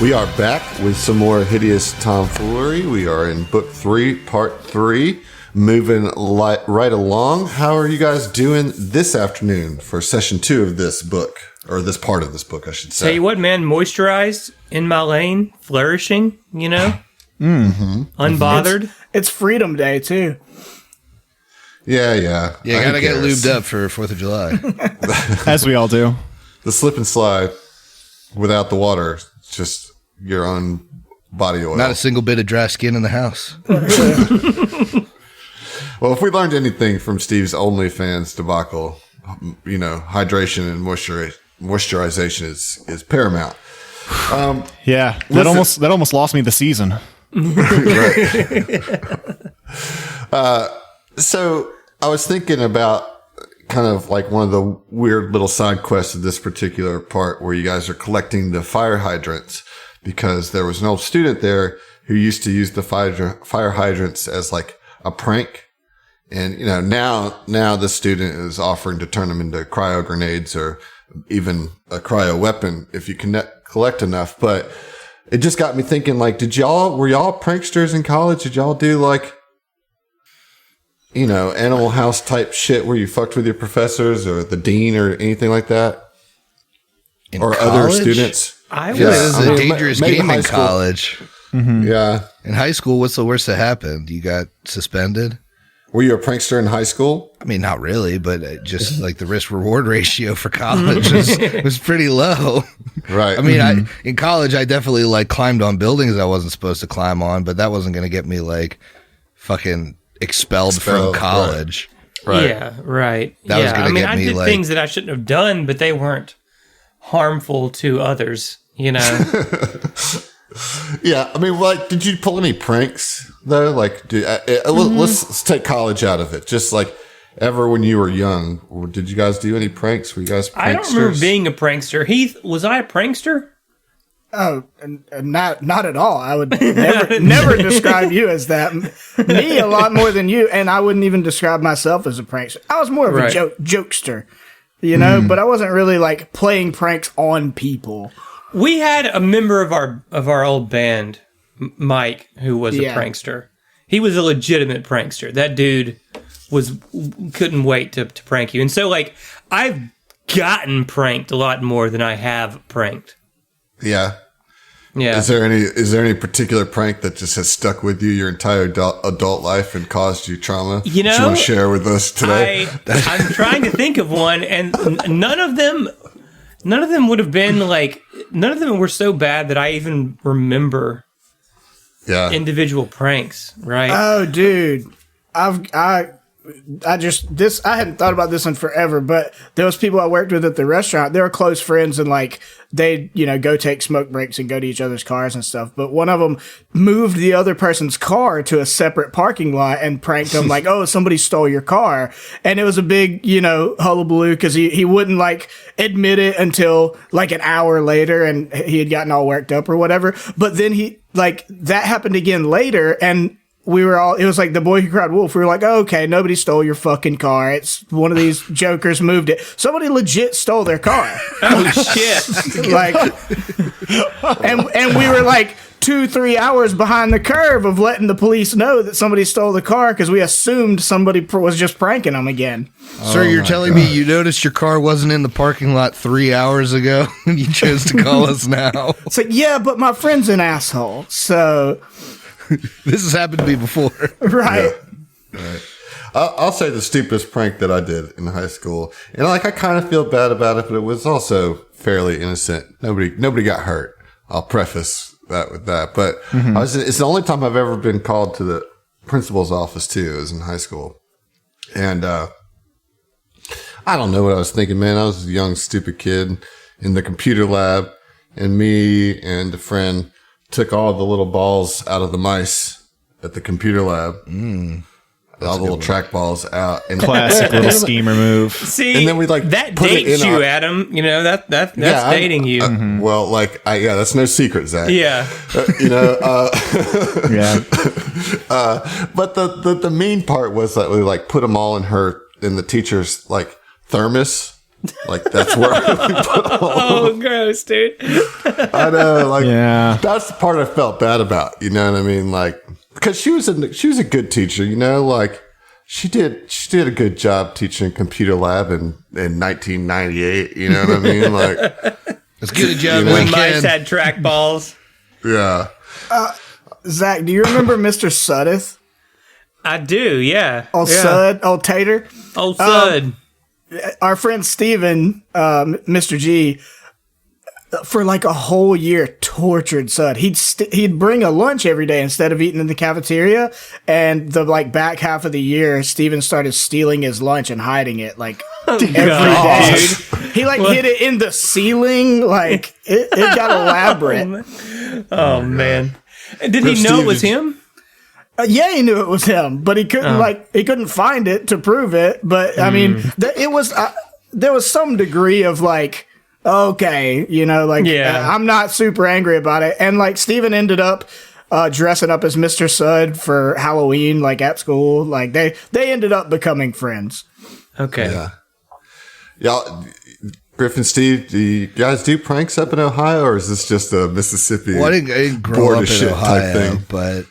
We are back with some more Hideous Tomfoolery. We are in Book 3, Part 3, moving right along. How are you guys doing this afternoon for Session 2 of this book? Or this part of this book, I should say. Tell you what, man, moisturized, in my lane, flourishing, you know? Unbothered. It's Freedom Day, too. Yeah. Yeah, you gotta get lubed up for 4th of July. As we all do. The slip and slide without the water. It's just your own body oil. Not a single bit of dry skin in the house. Well, if we learned anything from Steve's OnlyFans debacle, you know, hydration and moisturization is paramount. Yeah, that almost lost me the season. So I was thinking about kind of like one of the weird little side quests of this particular part where you guys are collecting the fire hydrants, because there was an old student there who used to use the fire hydrants as like a prank. And, you know, now the student is offering to turn them into cryo grenades or even a cryo weapon if you collect enough. But it just got me thinking, like, were y'all pranksters in college? Did y'all do like, you know, Animal House type shit where you fucked with your professors or the dean or anything like that? Or college? Other students? I feel like this is a dangerous game in college. Mm-hmm. Yeah. In high school, what's the worst that happened? You got suspended? Were you a prankster in high school? I mean, not really, but just like the risk-reward ratio for college was pretty low. Right. I mean, in college, I definitely like climbed on buildings I wasn't supposed to climb on, but that wasn't going to get me like fucking expelled from college. Right. Yeah, right. That was gonna get I me, did like- things that I shouldn't have done, but they weren't harmful to others, you know? Yeah, I mean, like, did you pull any pranks though? Like, let's take college out of it. Just like ever when you were young, did you guys do any pranks? Were you guys pranksters? I don't remember being a prankster. Heath, was I a prankster? Oh, not at all. I would never describe you as that. Me, a lot more than you, and I wouldn't even describe myself as a prankster. I was more of a jokester, you know, but I wasn't really like playing pranks on people. We had a member of our old band, Mike, who was a prankster. He was a legitimate prankster. That dude couldn't wait to prank you. And so, like, I've gotten pranked a lot more than I have pranked. Yeah. Yeah. Is there any particular prank that just has stuck with you your entire adult life and caused you trauma? You know, that you want to share with us today? I'm trying to think of one, and none of them would have been like. None of them were so bad that I even remember. Yeah. Individual pranks, right? Oh, dude, I hadn't thought about this in forever, but there was people I worked with at the restaurant. They were close friends, and like they'd, you know, go take smoke breaks and go to each other's cars and stuff. But one of them moved the other person's car to a separate parking lot and pranked them like, "Oh, somebody stole your car." And it was a big, you know, hullabaloo because he wouldn't like admit it until like an hour later, and he had gotten all worked up or whatever. But then that happened again later, and it was like the boy who cried wolf. We were like, oh, okay, nobody stole your fucking car. It's one of these jokers moved it. Somebody legit stole their car. Oh, shit. Like, and we were like 2-3 hours behind the curve of letting the police know that somebody stole the car because we assumed somebody was just pranking them again. Sir, you're telling me you noticed your car wasn't in the parking lot 3 hours ago and you chose to call us now? It's like, yeah, but my friend's an asshole, so... This has happened to me before. Right. Yeah. Right. I'll say the stupidest prank that I did in high school. And like, I kind of feel bad about it, but it was also fairly innocent. Nobody got hurt. I'll preface that with that. But it's the only time I've ever been called to the principal's office too. It was in high school. And, I don't know what I was thinking, man. I was a young, stupid kid in the computer lab, and me and a friend took all the little balls out of the mice at the computer lab. All the little track balls out. And Classic little schemer move. See, and then we like that put it dates in you, our, Adam. You know, that's dating you. Well, like, that's no secret, Zach. Yeah. You know, Yeah. but the mean part was that we like put them all in the teacher's like thermos Like that's where I really put all Oh, gross, dude. I know, like that's the part I felt bad about. You know what I mean? Like because she was a good teacher. You know, like she did a good job teaching computer lab in 1998. You know what I mean? Like as good a job when mice had trackballs. Yeah. Zach, do you remember Mr. Suddeth? I do, yeah. Old Sud, old Tater. Old Sud. Our friend Steven, Mr. G, for like a whole year tortured Sud. He'd bring a lunch every day instead of eating in the cafeteria. And the like back half of the year, Steven started stealing his lunch and hiding it like every day. He like hid it in the ceiling. Like it got elaborate. Oh man. And did he know it was him? Yeah, he knew it was him, but he couldn't find it to prove it. But I mean, it was there was some degree of like, okay, you know, like I'm not super angry about it. And like Steven ended up dressing up as Mr. Sud for Halloween, like at school. Like they ended up becoming friends. Okay. Yeah. Y'all, Griffin, Steve, do you guys do pranks up in Ohio, or is this just a Mississippi? Well, I didn't grow up in Ohio, thing? But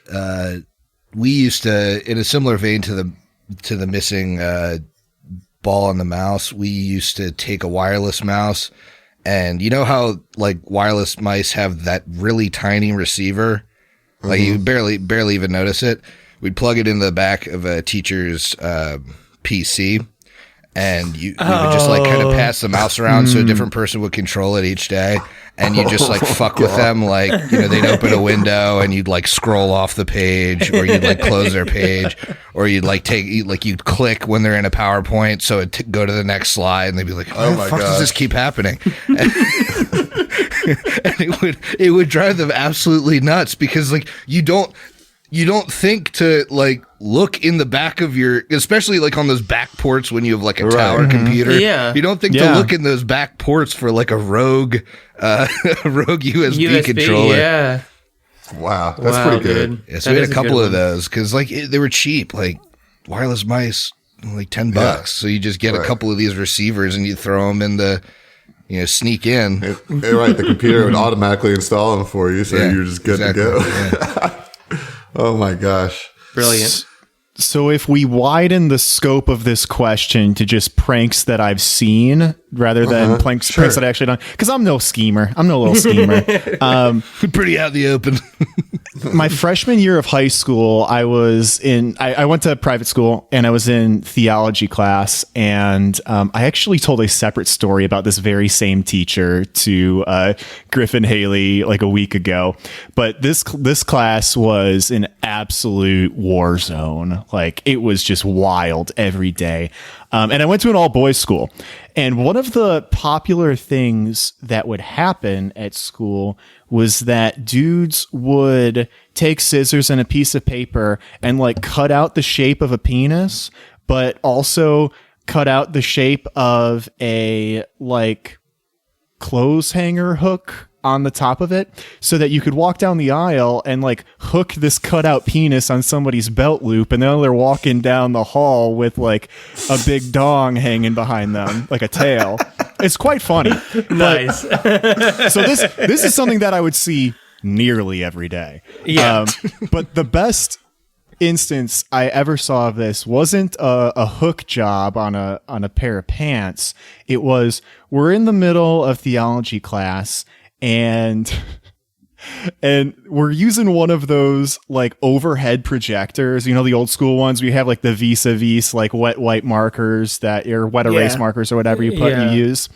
we used to, in a similar vein to the missing ball and the mouse, we used to take a wireless mouse, and you know how like wireless mice have that really tiny receiver, like you barely even notice it. We'd plug it in the back of a teacher's PC. And we would just like kind of pass the mouse around so a different person would control it each day. And you just like fuck with them. Like, you know, they'd open a window and you'd like scroll off the page, or you'd like close their page, or you'd like you'd click when they're in a PowerPoint. So it'd go to the next slide and they'd be like, oh my God, does this keep happening? And it would drive them absolutely nuts because like you don't think to like look in the back of your, especially like on those back ports when you have like a tower computer. Yeah. You don't think to look in those back ports for like a rogue USB controller. Yeah. Wow. That's pretty good. Yeah, so we had a couple of those because like they were cheap, like wireless mice, like $10. Yeah. So you just get a couple of these receivers and you throw them in the, you know, sneak in. Right. The computer would automatically install them for you. So you're just good to go. Yeah. Oh my gosh. Brilliant. So if we widen the scope of this question to just pranks that I've seen rather than pranks that I actually done, because I'm no schemer. I'm no little schemer. Pretty out in the open. My freshman year of high school, I went to private school and I was in theology class, and I actually told a separate story about this very same teacher to Griffin Haley like a week ago. But this class was an absolute war zone. Like it was just wild every day. And I went to an all boys school, and one of the popular things that would happen at school was that dudes would take scissors and a piece of paper and like cut out the shape of a penis, but also cut out the shape of a like clothes hanger hook on the top of it, so that you could walk down the aisle and like hook this cutout penis on somebody's belt loop, and then they're walking down the hall with like a big dong hanging behind them like a tail. It's quite funny. Nice. So this is something that I would see nearly every day. Yeah. But the best instance I ever saw of this wasn't a hook job on a pair of pants. It was, we're in the middle of theology class, and we're using one of those like overhead projectors, you know, the old school ones where you have like the vis-a-vis like wet white markers that or wet erase markers or whatever you use.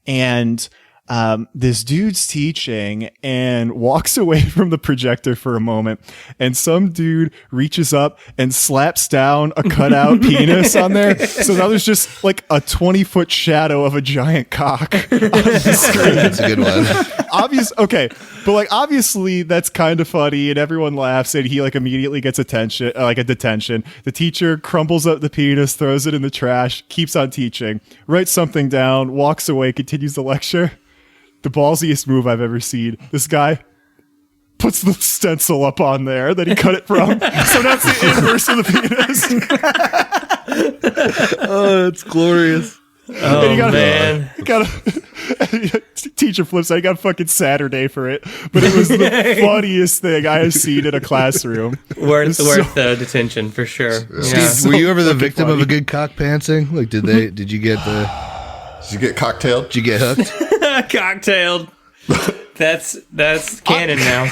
And this dude's teaching and walks away from the projector for a moment, and some dude reaches up and slaps down a cutout penis on there. So now there's just like a 20-foot shadow of a giant cock on the screen. That's a good one. Obviously that's kind of funny, and everyone laughs, and he like immediately gets attention, like a detention. The teacher crumbles up the penis, throws it in the trash, keeps on teaching, writes something down, walks away, continues the lecture. The ballsiest move I've ever seen. This guy puts the stencil up on there that he cut it from. So that's the inverse of the penis. Oh, it's glorious. Oh, man. Teacher flips out. I got fucking Saturday for it. But it was the funniest thing I have seen in a classroom. Worth the detention, for sure. Yeah. Steve, were you ever the victim of a good cock pantsing? Like, did you get cocktailed? Did you get hooked? Cocktailed. That's canon now.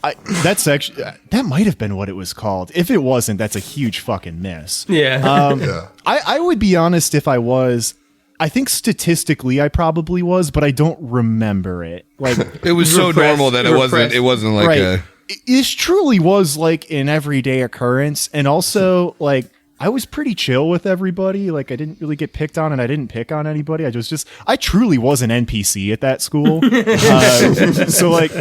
That might have been what it was called. If it wasn't, that's a huge fucking miss. Yeah. I would be honest if I was. I think statistically I probably was, but I don't remember it. Like it was so normal that it wasn't like right. It truly was like an everyday occurrence, and also like I was pretty chill with everybody. Like I didn't really get picked on, and I didn't pick on anybody. I truly was an NPC at that school. So like,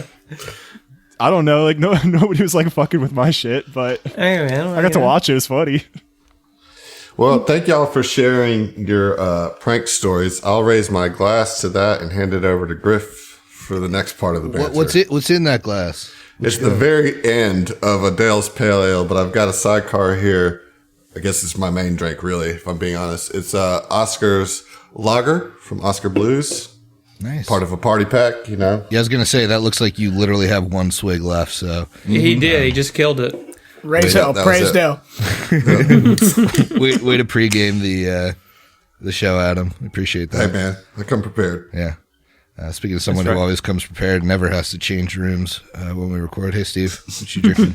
I don't know. Like nobody was like fucking with my shit, but hey, man, I got to watch it. It was funny. Well, thank y'all for sharing your prank stories. I'll raise my glass to that and hand it over to Griff for the next part of the banter. What's in that glass? It's the very end of a Dale's Pale Ale, but I've got a sidecar here. I guess it's my main drink, really, if I'm being honest. It's Oscar's Lager from Oscar Blues. Nice. Part of a party pack, you know. Yeah, I was going to say, that looks like you literally have one swig left, so. He did. He just killed it. Praise Dale. Praise Dale. Way to pregame the show, Adam. We appreciate that. Hey, man. I come prepared. Yeah. Speaking of someone who always comes prepared, never has to change rooms when we record. Hey, Steve, what you drinking?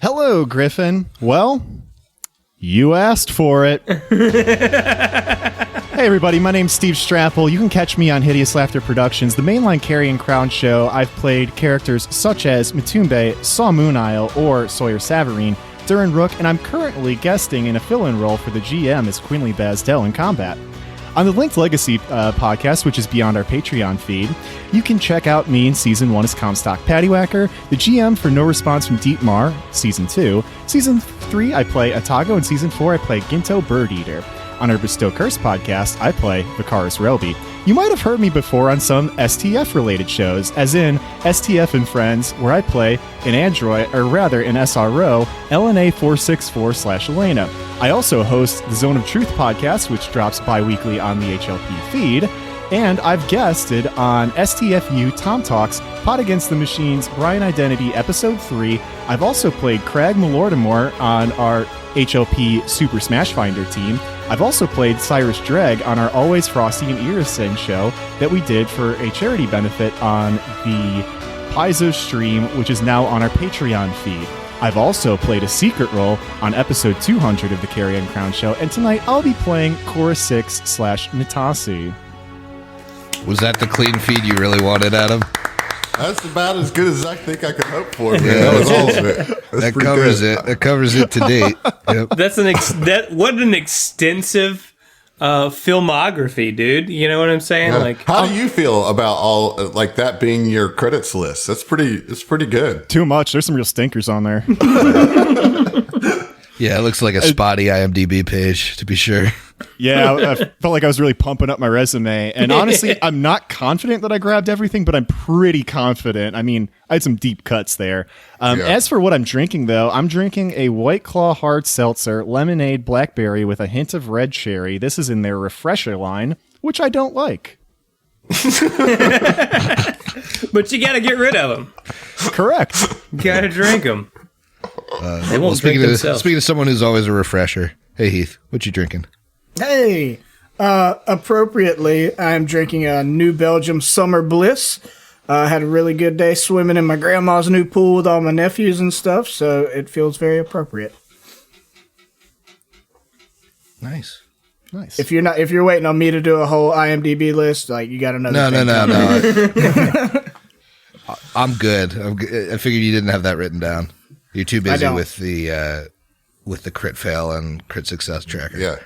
Hello, Griffin. Well, you asked for it. Hey, everybody. My name's Steve Strapple. You can catch me on Hideous Laughter Productions, the mainline Carrie and Crown show. I've played characters such as Matumbe, Saw Moon Isle, or Sawyer Savarine, Durin Rook, and I'm currently guesting in a fill-in role for the GM as Quinley Basdell in combat. On the Linked Legacy podcast, which is beyond our Patreon feed, you can check out me in Season 1 as Comstock Paddywhacker, the GM for No Response from Deep Mar, Season 2. Season 3, I play Atago, and Season 4, I play Ginto Bird Eater. On our Bestow Curse podcast, I play Vicaris Relby. You might have heard me before on some STF-related shows, as in STF and Friends, where I play an android, or rather an SRO, LNA464/Elena. I also host the Zone of Truth podcast, which drops bi-weekly on the HLP feed, and I've guested on STFU Tom Talks, Pot Against the Machines, Brian Identity, Episode 3. I've also played Craig Malortimore on our HLP Super Smash Finder team. I've also played Cyrus Dreg on our Always Frosty and Irison show that we did for a charity benefit on the Paizo stream, which is now on our Patreon feed. I've also played a secret role on episode 200 of the Carrie and Crown show, and tonight I'll be playing Cora 6/Natasi. Was that the clean feed you really wanted, Adam? That's about as good as I think I could hope for, man. That was all of it. That covers it. That covers it to date. Yep. What an extensive filmography, dude. You know what I'm saying? Yeah. Like, how do you feel about all like that being your credits list? It's pretty good. Too much. There's some real stinkers on there. Yeah, it looks like a spotty IMDb page, to be sure. Yeah, I felt like I was really pumping up my resume. And honestly, I'm not confident that I grabbed everything, but I'm pretty confident. I mean, I had some deep cuts there. As for what I'm drinking, though, I'm drinking a White Claw hard seltzer, lemonade blackberry with a hint of red cherry. This is in their refresher line, which I don't like. But you got to get rid of them. Correct. Got to drink them. They won't drink themselves. Speaking of someone who's always a refresher, hey Heath, what you drinking? Hey, appropriately, I'm drinking a New Belgium Summer Bliss. Had a really good day swimming in my grandma's new pool with all my nephews and stuff, so it feels very appropriate. Nice. If you're waiting on me to do a whole IMDb list, like you got another. No. I'm good. I figured you didn't have that written down. You're too busy with the crit fail and crit success tracker. Yeah.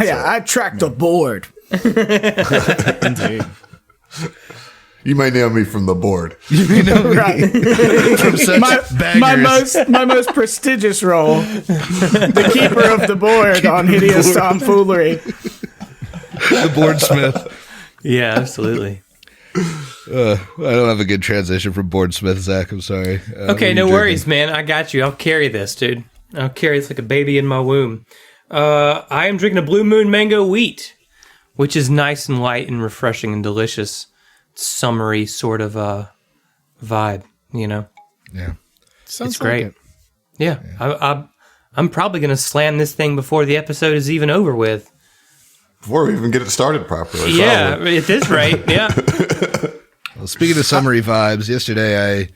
Yeah, I tracked the board. Indeed. You may know me from the board. Right. From such baggers. my most prestigious role, the keeper of the board on Hideous Tomfoolery. The boardsmith. Yeah, absolutely. I don't have a good transition from boardsmith, Zach. I'm sorry. Okay, no worries, man. I got you. I'll carry this, dude. I'll carry this like a baby in my womb. I am drinking a Blue Moon Mango Wheat, which is nice and light and refreshing and delicious, summery sort of vibe, Yeah. It's great. Yeah. I'm probably going to slam this thing before the episode is even over with. Before we even get it started properly. Yeah, at this rate, yeah. Well, speaking of summery vibes, yesterday I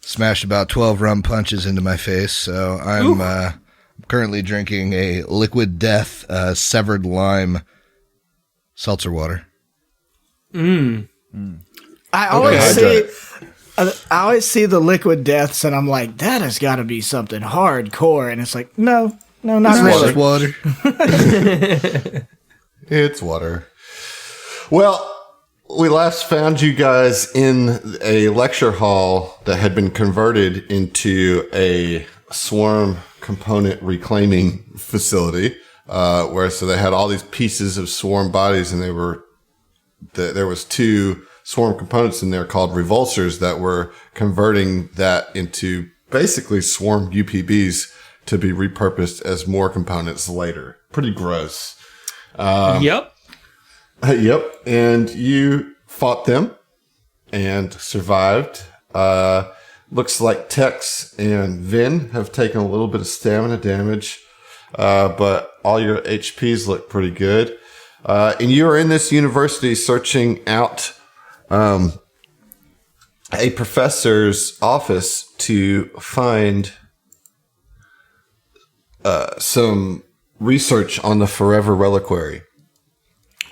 smashed about 12 rum punches into my face, so I'm currently drinking a Liquid Death severed lime seltzer water. I always see the Liquid Deaths, and I'm like, that has got to be something hardcore. And it's like, no, not really. It's water. It's water. Well, we last found you guys in a lecture hall that had been converted into a swarm component reclaiming facility, so they had all these pieces of swarm bodies, and there was 2 swarm components in there called revulsors that were converting that into basically swarm UPBs to be repurposed as more components later. Pretty gross. Yep. Yep. And you fought them and survived. Looks like Tex and Vin have taken a little bit of stamina damage, but all your HPs look pretty good. And you are in this university searching out a professor's office to find some research on the Forever Reliquary.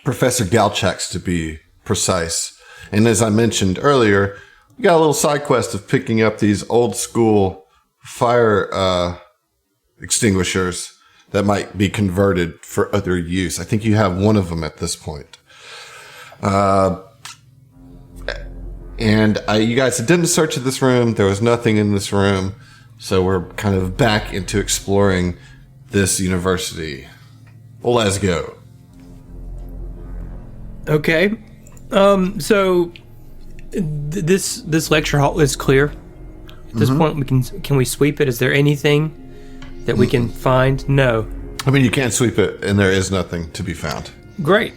Professor Galchak's, to be precise. And as I mentioned earlier, you got a little side quest of picking up these old school fire extinguishers that might be converted for other use. I think you have one of them at this point. You guys didn't search of this room. There was nothing in this room. So we're kind of back into exploring this university. Well, let's go. Okay. So this lecture hall is clear. At this point, can we sweep it? Is there anything that we can find? No. I mean, you can't sweep it, and there is nothing to be found. Great.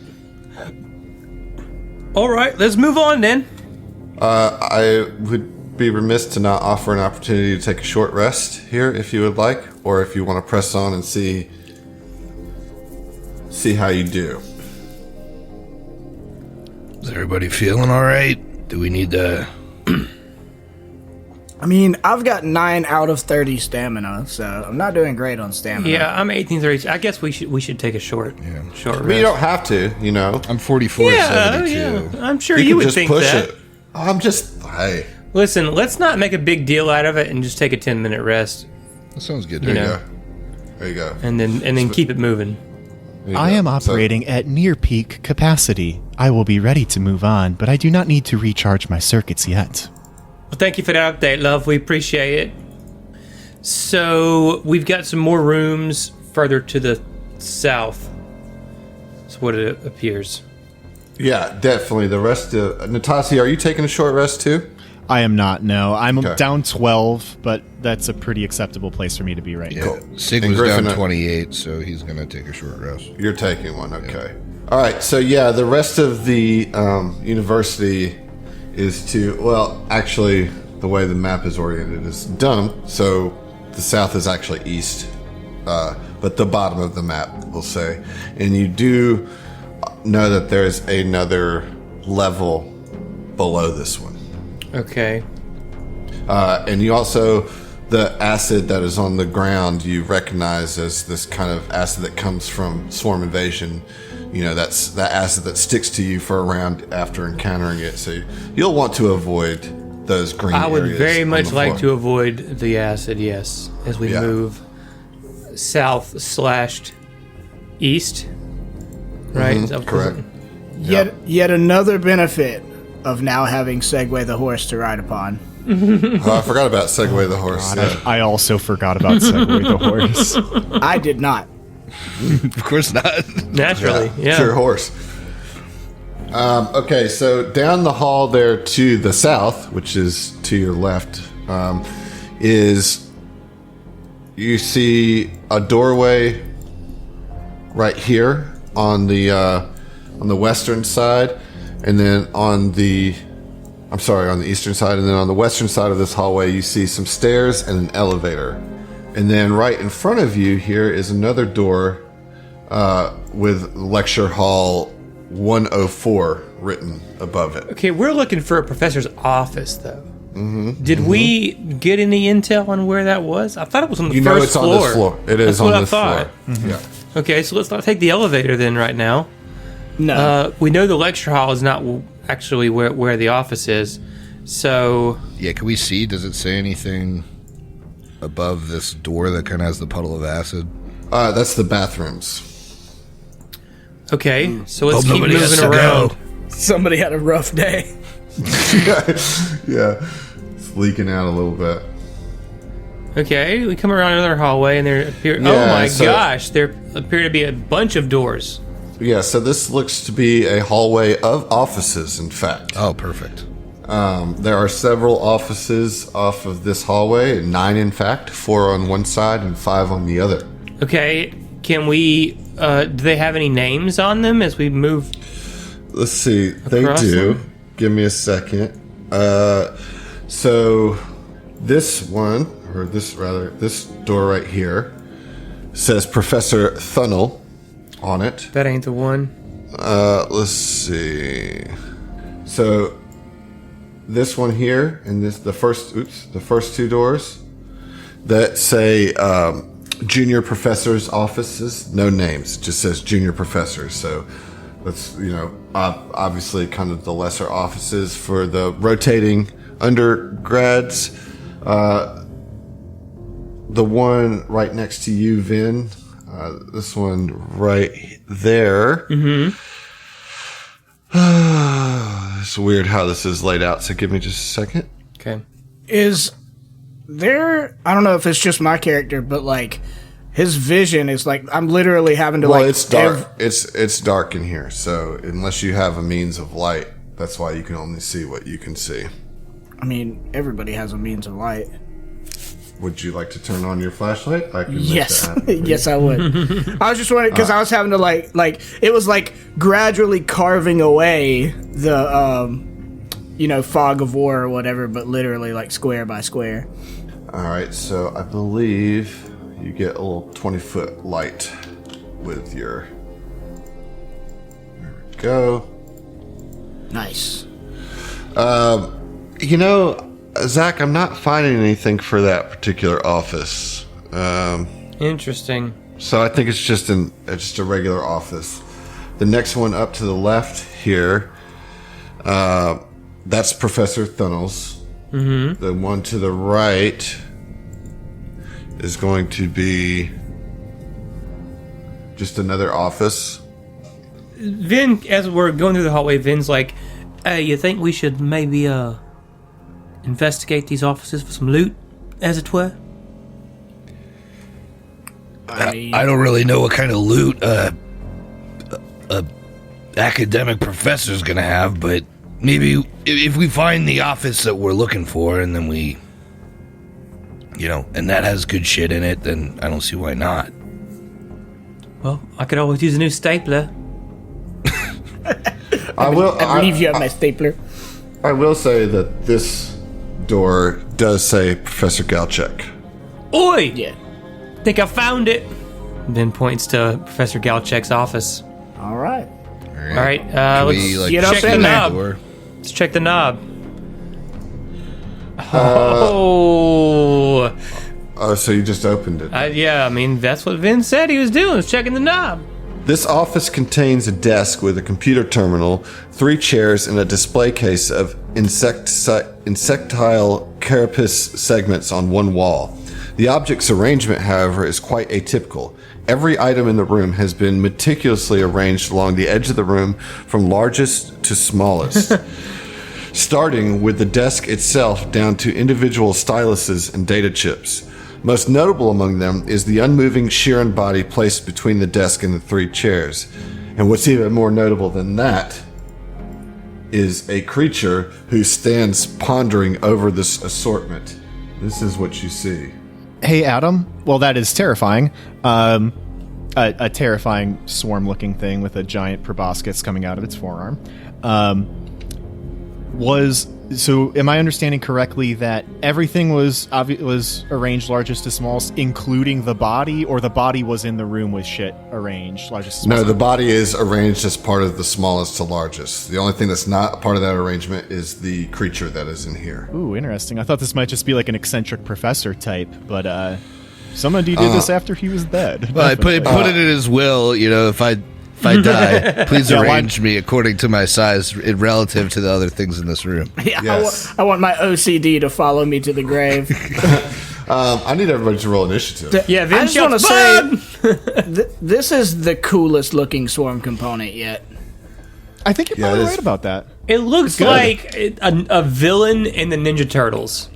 All right, let's move on then. I would be remiss to not offer an opportunity to take a short rest here, if you would like, or if you want to press on and see how you do. Is everybody feeling all right? Do we need to... I mean, I've got 9 out of 30 stamina, so I'm not doing great on stamina. Yeah, I'm 1830. I guess we should take a short rest. I mean, you don't have to, you know. I'm 4472. Yeah, I'm sure You you can would just think push that. it. Hey. Listen, let's not make a big deal out of it and just take a 10-minute rest. That sounds good. There you know. go. There you go. And then keep it moving. There you I go. am operating at near peak capacity. I will be ready to move on, but I do not need to recharge my circuits yet. Well, thank you for that update, love. We appreciate it. So we've got some more rooms further to the south. That's what it appears. Yeah, definitely. The rest of... Natasi, are you taking a short rest too? I am not, no. I'm Okay. down 12, but that's a pretty acceptable place for me to be right now. Yeah, Sig And was Griffin, down 28, so he's going to take a short rest. You're taking one, okay. All right, so yeah, the rest of the university is to... Well, actually, the way the map is oriented is done, so the south is actually east, but the bottom of the map, we'll say. And you do know that there's another level below this one. Okay. And you also, the acid that is on the ground, you recognize as this kind of acid that comes from swarm invasion. You know, that's that acid that sticks to you for a round after encountering it. So you'll want to avoid those green areas. I would very on much the like floor. to avoid the acid, yes, as we move south/east. Right? Is that what Correct. Yet another benefit of now having Segway the horse to ride upon. Oh, I forgot about Segway the horse. God, I also forgot about Segway the horse. I did not. Of course not. Naturally, yeah. It's your horse. Okay, so down the hall there to the south, which is to your left, is you see a doorway right here on the on the western side, and then on the eastern side, and then on the western side of this hallway, you see some stairs and an elevator. And then right in front of you here is another door with Lecture Hall 104 written above it. Okay, we're looking for a professor's office, though. Did we get any intel on where that was? I thought it was on the first floor. On this floor. It is on this floor. Yeah. Okay, so let's not take the elevator then right now. No. We know the lecture hall is not actually where the office is. So... Yeah, can we see? Does it say anything above this door that kind of has the puddle of acid? That's the bathrooms. Okay, so let's keep moving around. Somebody had a rough day. Yeah. It's leaking out a little bit. Okay, we come around another hallway and there appear... gosh, there appear to be a bunch of doors. Yeah, so this looks to be a hallway of offices, in fact. Oh, perfect. There are several offices off of this hallway, 9 in fact, 4 on one side and 5 on the other. Okay, can we... do they have any names on them as we move? Let's see. They do. Them? Give me a second. So this one, or this door right here says Professor Thunnell on it. That ain't the one. Let's see. So this one here and the first 2 doors that say junior professors' offices, no names, it just says junior professors. So that's, obviously kind of the lesser offices for the rotating undergrads. The one right next to you, Vin, this one right there. It's weird how this is laid out, so give me just a second. Okay. Is there... I don't know if it's just my character, but, like, his vision is, like... I'm literally having to, Well, it's dark. It's dark in here, so unless you have a means of light, that's why you can only see what you can see. I mean, everybody has a means of light. Would you like to turn on your flashlight? I can make Yes. that happen for you. Yes, I would. I was just wondering, because I was having to, like, it was, like, gradually carving away the, fog of war or whatever, but literally, like, square by square. All right, so I believe you get a little 20-foot light with your... There we go. Nice. Zach, I'm not finding anything for that particular office. Interesting. So I think it's just a regular office. The next one up to the left here, that's Professor Thunnell's. Mm-hmm. The one to the right is going to be just another office. Vin, as we're going through the hallway, Vin's like, "Hey, you think we should maybe investigate these offices for some loot, as it were?" I don't really know what kind of loot a academic professor's gonna have, but maybe if we find the office that we're looking for, and then we, and that has good shit in it, then I don't see why not. Well, I could always use a new stapler. I believe you have my stapler. I will say that this door does say Professor Galchek. Oi! Yeah. Think I found it. Vin points to Professor Galchek's office. All right. All right, let's check the knob. Let's check the knob. Oh, so you just opened it. yeah. I mean, that's what Vin said he was doing. Was checking the knob. This office contains a desk with a computer terminal, 3 chairs, and a display case of insectile carapace segments on one wall. The object's arrangement, however, is quite atypical. Every item in the room has been meticulously arranged along the edge of the room from largest to smallest, starting with the desk itself down to individual styluses and data chips. Most notable among them is the unmoving Sheeran body placed between the desk and the 3 chairs. And what's even more notable than that is a creature who stands pondering over this assortment. This is what you see. Hey, Adam. Well, that is terrifying. a terrifying swarm-looking thing with a giant proboscis coming out of its forearm. So am I understanding correctly that everything was arranged largest to smallest, including the body, or the body was in the room with shit arranged largest to smallest? No, the body is arranged as part of the smallest to largest. The only thing that's not a part of that arrangement is the creature that is in here. Ooh, interesting. I thought this might just be like an eccentric professor type, but somebody did this after he was dead. Well, I put it in his will, if I die, please arrange me according to my size relative to the other things in this room. Yeah, Yes. I want my OCD to follow me to the grave. I need everybody to roll initiative. Yeah, I Vince just want to shouts, say, this is the coolest looking swarm component yet. I think you're Yeah, probably it is. right about that. It looks like a villain in the Ninja Turtles.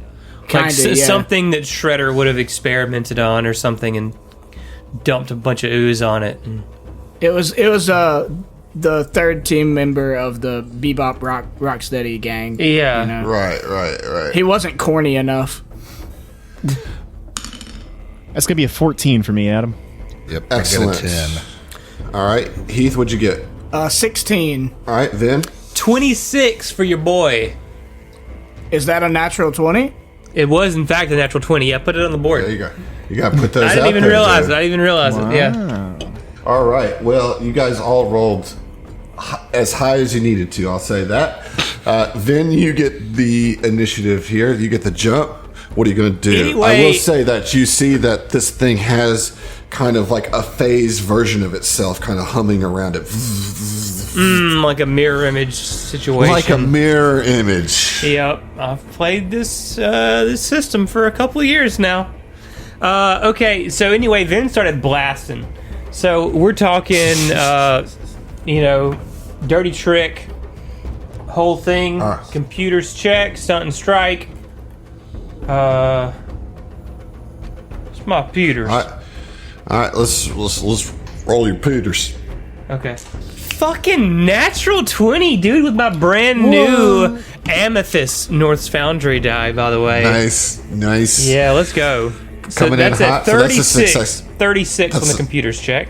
Like Kinda, yeah. something that Shredder would have experimented on or something and dumped a bunch of ooze on it. It was the third team member of the Bebop Rocksteady gang. Yeah. You know? Right. He wasn't corny enough. That's gonna be a 14 for me, Adam. Yep, Excellent. I get a 10. All right, Heath, what'd you get? 16. All right, Vin. 26 for your boy. Is that a natural 20? It was, in fact, a natural 20. Yeah, put it on the board. There you go. You got to put those I didn't out even there, realize dude. it. I didn't even realize it. Yeah. All right. Well, you guys all rolled as high as you needed to. I'll say that. Vin, you get the initiative here. You get the jump. What are you going to do? Anyway, I will say that you see that this thing has kind of like a phased version of itself kind of humming around it. Like a mirror image situation. Like a mirror image. Yep. I've played this system for a couple of years now. Okay, so anyway, Vin started blasting. So we're talking, dirty trick, whole thing, computers check, stunt and strike. It's my pewters. All right. Let's roll your pooters. Okay. Fucking natural 20, dude, with my brand new Amethyst North's Foundry die, by the way. Nice. Yeah, let's go. So Coming in that's hot, at so that's a 36. success. 36 on That's the a- computers check.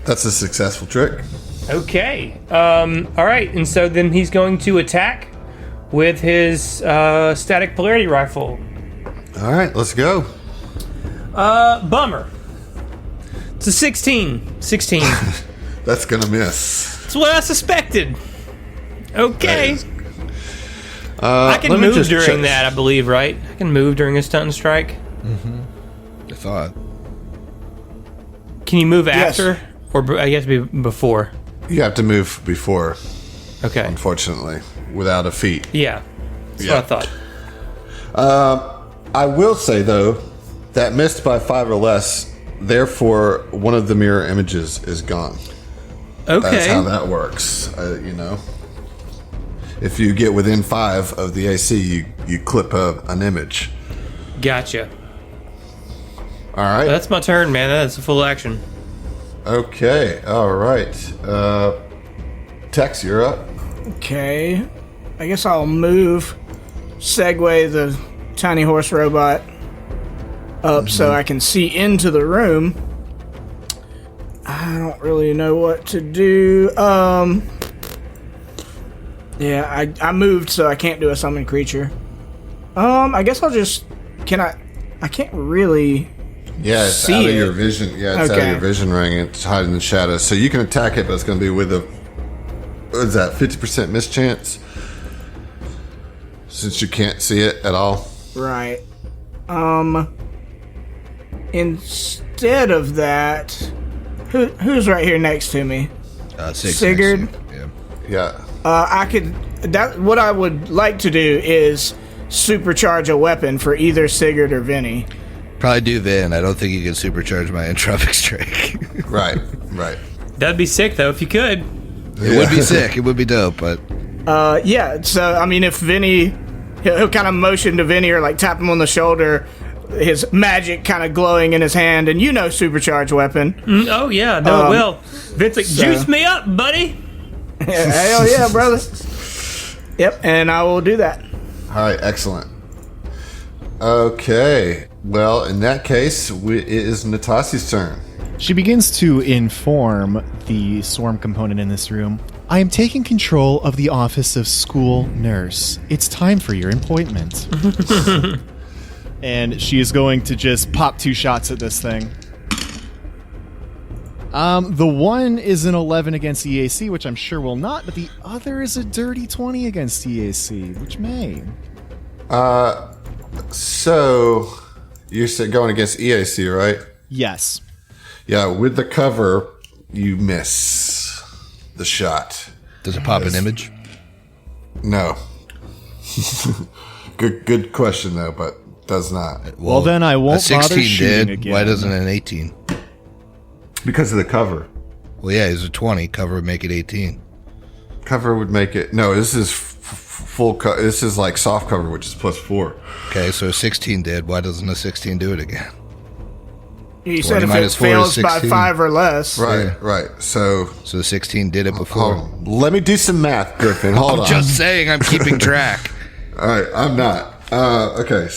That's a successful trick. Okay. All right. And so then he's going to attack with his static polarity rifle. All right, let's go. Bummer. It's a 16. 16. That's going to miss. That's what I suspected. Okay. That is- I can let me move just during check. that, I believe, right? I can move during a stunt and strike. I thought. Can you move Yes. after? Or I guess before? You have to move before, Okay. unfortunately, without a feat. Yeah. That's Yeah. what I thought. I will say, though, that missed by 5 or less, therefore, one of the mirror images is gone. Okay. That's how that works, If you get within 5 of the AC, you clip an image. Gotcha. All right? That's my turn, man. That's a full action. Okay, all right. Tex, you're up. Okay. I guess I'll move, segue the tiny horse robot up so I can see into the room. I don't really know what to do. Yeah, I moved, so I can't do a summon creature. I guess I'll just... I can't really... Yeah, it's See out of it. your vision. Yeah, it's out of Okay. your vision ring. It's hiding in the shadows. So you can attack it, but it's going to be with a... What is that, 50% miss chance? Since you can't see it at all. Right. Instead of that... Who's right here next to me? Sigurd? next to you. Yeah. I could... What I would like to do is supercharge a weapon for either Sigurd or Vinny. Yeah. Probably do Vin. I don't think you can supercharge my entropic strike. Right. That'd be sick, though, if you could. It would be sick. It would be dope, but Yeah, so, I mean, if Vinny... He'll kind of motion to Vinny or, like, tap him on the shoulder, his magic kind of glowing in his hand, and supercharge weapon. Oh, yeah. No, it will. Vince, like, so- juice me up, buddy. Hell yeah, brother. Yep, and I will do that. All right, excellent. Okay. Well, in that case, it is Natasi's turn. She begins to inform the swarm component in this room. I am taking control of the office of school nurse. It's time for your appointment. And she is going to just pop 2 shots at this thing. The one is an 11 against EAC, which I'm sure will not, but the other is a dirty 20 against EAC, which may. So you're going against EAC, right? Yes. Yeah, with the cover, you miss the shot. Does it pop an image? No. Good question though, but does not. Well, then I won't a 16 bother shooting did. again. Why doesn't an 18? Because of the cover. Well, yeah, it's a 20. Cover would make it 18. Cover would make it. No, this is full cover. This is like soft cover, which is +4. Okay, so a 16 did. Why doesn't a 16 do it again? You said if it 4 is fails by 16. 5 or less. Right. So the 16 did it before. let me do some math, Griffin. Hold on. Just saying, I'm keeping track. All right, I'm not. Okay,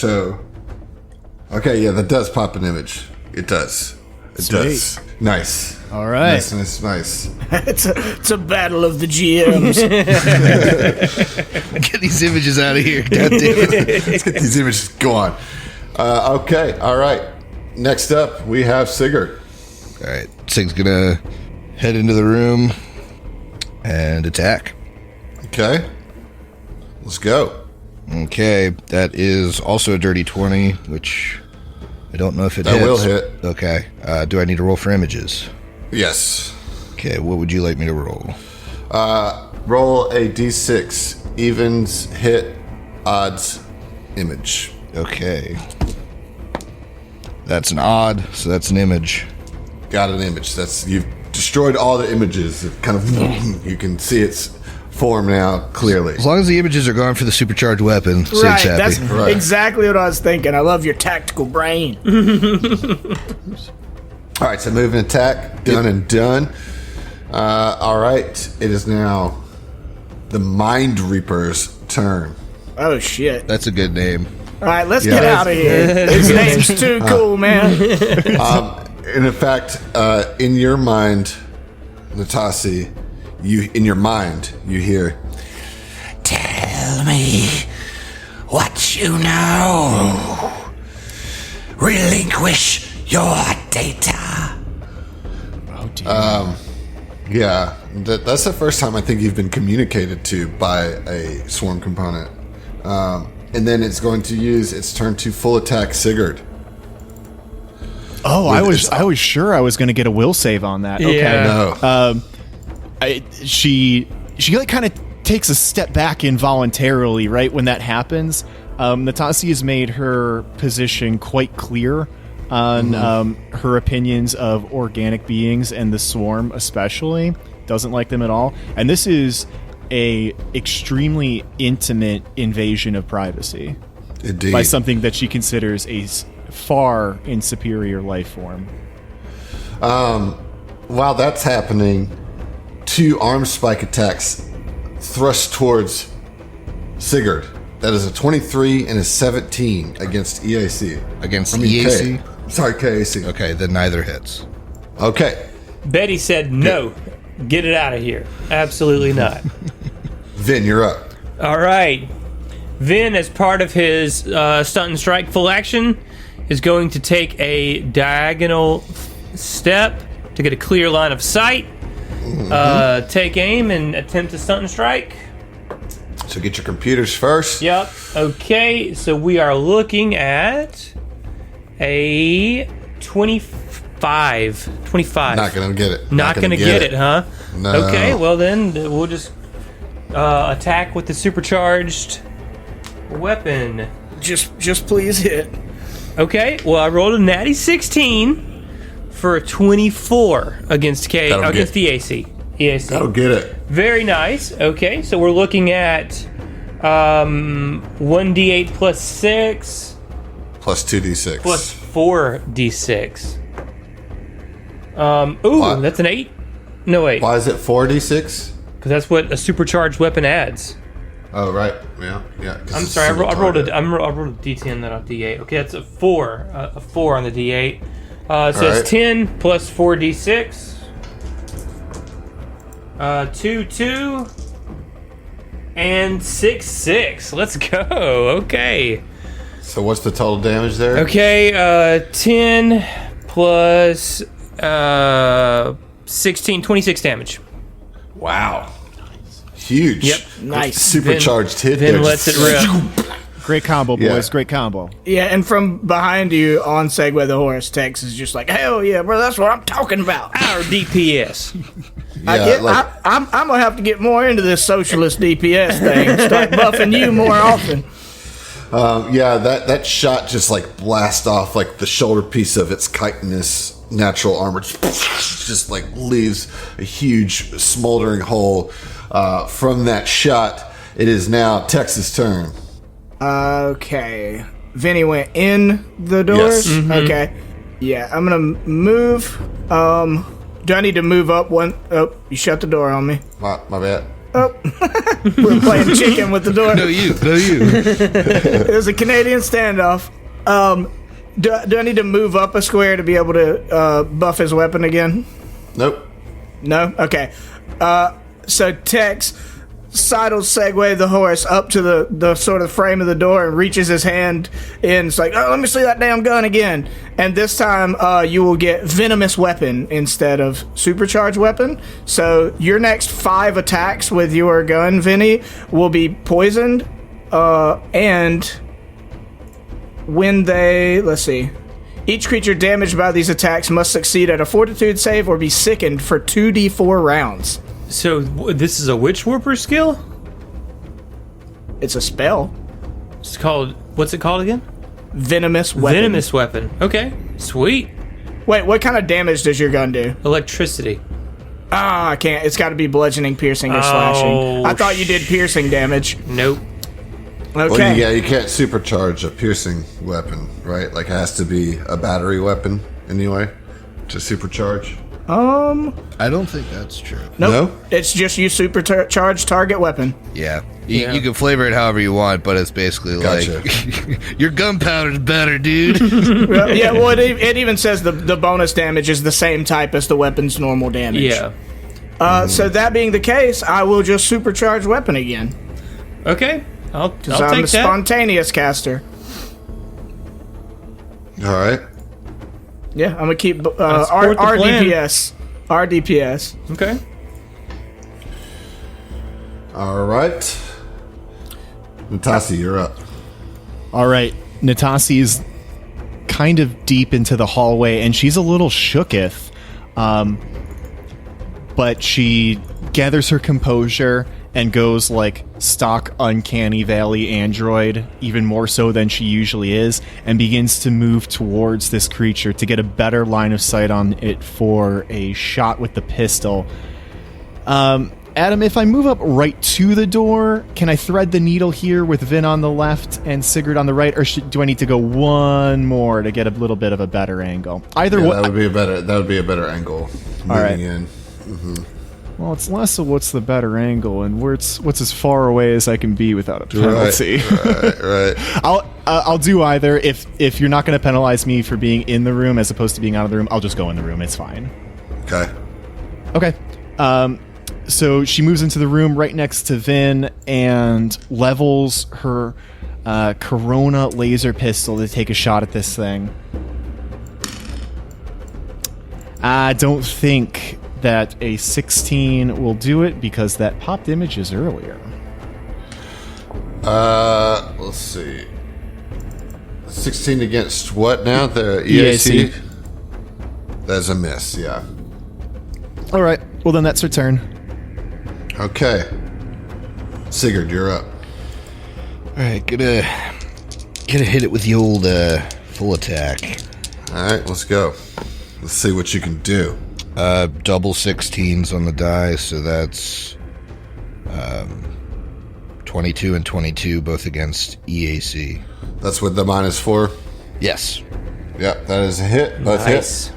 yeah, that does pop an image. It does. It does. Nice. All right. Nice. It's a battle of the GMs. Get these images out of here. God damn it. Let's get these images going. Okay, all right. Next up, we have Sigurd. All right, Sig's gonna head into the room and attack. Okay. Let's go. Okay, that is also a dirty 20, which I don't know if it That hits. will hit. Okay, do I need to roll for images? Yes. Okay, what would you like me to roll? Roll a d6. Evens, hit, odds, image. Okay. That's an odd, so that's an image. Got an image. You've destroyed all the images. It kind of, you can see its form now clearly. As long as the images are gone for the supercharged weapon, Sig's Right, happy. that's Right. exactly what I was thinking. I love your tactical brain. All right, so move and attack. Done and done. All right, it is now the Mind Reaper's turn. Oh, shit. That's a good name. All right, let's Yeah. get out of here. His name's too cool, man. And in fact, in your mind, Natasi, you hear, Tell me what you know. Relinquish your data. Oh, dear. yeah, that's the first time I think you've been communicated to by a swarm component. And then it's going to use its turn to full attack Sigurd. Oh, I was sure I was going to get a will save on that. Okay. Yeah. No. She like kind of takes a step back involuntarily, right, when that happens. Natasi has made her position quite clear on her opinions of organic beings and the swarm especially. Doesn't like them at all. And this is a extremely intimate invasion of privacy. Indeed. By something that she considers a far in superior life form. While that's happening, 2 arm spike attacks thrust towards Sigurd. That is a 23 and a 17 against EAC. Against EAC? KAC. Okay, then neither hits. Okay. Betty said no. Get it out of here. Absolutely not. Vin, you're up. All right. Vin, as part of his stunt and strike full action, is going to take a diagonal step to get a clear line of sight. Take aim and attempt to stunt and strike. So get your computers first. Yep. Okay, so we are looking at a 25. 25. Not going to get it. Not gonna get it, huh? No. Okay, well then we'll just attack with the supercharged weapon. Just please hit. Okay, well I rolled a natty 16 for a 24 against against the EAC. That'll get it. Very nice. Okay, so we're looking at 1d8 plus 6 Plus 2d6. plus 4d6. Why? That's an 8? No, wait. Why is it 4d6? Because that's what a supercharged weapon adds. Oh, right. Yeah. 'Cause I'm it's sorry, I single rolled target. a d10, not a d8. Okay, that's a 4. A 4 on the d8. It's 10 plus 4d6. 2, 2, and 6, 6. Let's go. Okay. So what's the total damage there? Okay, 10 plus 16, 26 damage. Wow. Huge. Yep. Nice. Supercharged hit Then there. lets it rip. Great combo, boys. Yeah. Great combo. Yeah, and from behind you on Segway the Horse, Tex is just like, hell yeah, bro, that's what I'm talking about. Our DPS. I'm gonna have to get more into this socialist DPS thing. Start buffing you more often. That shot just like blast off like the shoulder piece of its chitinous natural armor, just like leaves a huge smoldering hole. From that shot, it is now Tex's turn. Okay. Vinny went in the doors? Yes. Mm-hmm. Okay. Yeah, I'm gonna move. Do I need to move up one? Oh, you shut the door on me. My bad. We're playing chicken with the door. No, you. It was a Canadian standoff. Do I need to move up a square to be able to buff his weapon again? Nope. No? Okay. So Tex sidles Segway the Horse up to the sort of frame of the door and reaches his hand in. It's like, oh, let me see that damn gun again. And this time you will get Venomous Weapon instead of Supercharged Weapon. So your next 5 attacks with your gun, Vinny, will be poisoned. And when they... Let's see. Each creature damaged by these attacks must succeed at a Fortitude save or be sickened for 2d4 rounds. So this is a Witch Warper skill? It's a spell. It's called... What's it called again? Venomous Weapon. Venomous Weapon. Okay. Sweet. Wait, what kind of damage does your gun do? Electricity. Ah, I can't. It's got to be bludgeoning, piercing, or slashing. I thought you did piercing damage. Nope. Okay. Well, yeah, you can't supercharge a piercing weapon, right? Like it has to be a battery weapon anyway to supercharge. I don't think that's true. Nope. No? It's just you supercharged target weapon. Yeah. You can flavor it however you want, but it's basically Gotcha. like your gunpowder's better, dude. Yeah, well, it even says the bonus damage is the same type as the weapon's normal damage. Yeah. So that being the case, I will just supercharge weapon again. Okay. I'll Because take I'm a that. spontaneous caster. All right. Yeah, I'm going to keep support the plan. RDPS. RDPS. Okay. All right. Natasi, you're up. All right. Natasi's kind of deep into the hallway, and she's a little shooketh. But she gathers her composure and goes like stock Uncanny Valley android, even more so than she usually is, and begins to move towards this creature to get a better line of sight on it for a shot with the pistol. Adam, if I move up right to the door, can I thread the needle here with Vin on the left and Sigurd on the right, or do I need to go one more to get a little bit of a better angle? Either Yeah, way. that would be a better angle moving right. in. Well, it's less of what's the better angle and what's as far away as I can be without a penalty. Right. I'll do either. If you're not going to penalize me for being in the room as opposed to being out of the room, I'll just go in the room. It's fine. Okay. So she moves into the room right next to Vin and levels her Corona laser pistol to take a shot at this thing. I don't think that a 16 will do it because that popped images earlier. Let's see. 16 against what now? The EAC? That's a miss, yeah. All right. Well, then that's her turn. Okay. Sigurd, you're up. All right, gonna hit it with the old full attack. All right, let's go. Let's see what you can do. Double 16s on the die, so that's 22 and 22, both against EAC. That's with the -4? Yes. Yep, that is a hit. Both hits.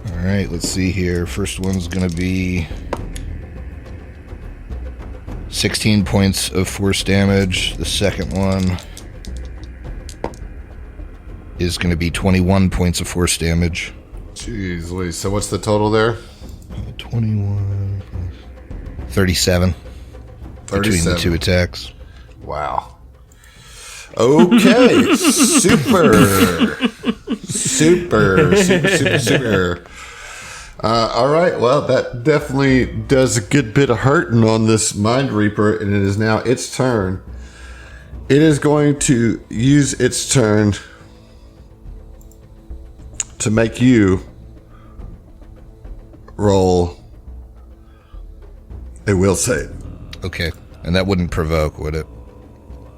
All right, let's see here. First one's going to be 16 points of force damage. The second one is going to be 21 points of force damage. Jeez Louise. So what's the total there? 21. 37. 37. Between the two attacks. Wow. Okay. Super. All right. Well, that definitely does a good bit of hurting on this Mind Reaper, and it is now its turn. It is going to use its turn to make you roll a will save. Okay. And that wouldn't provoke, would it?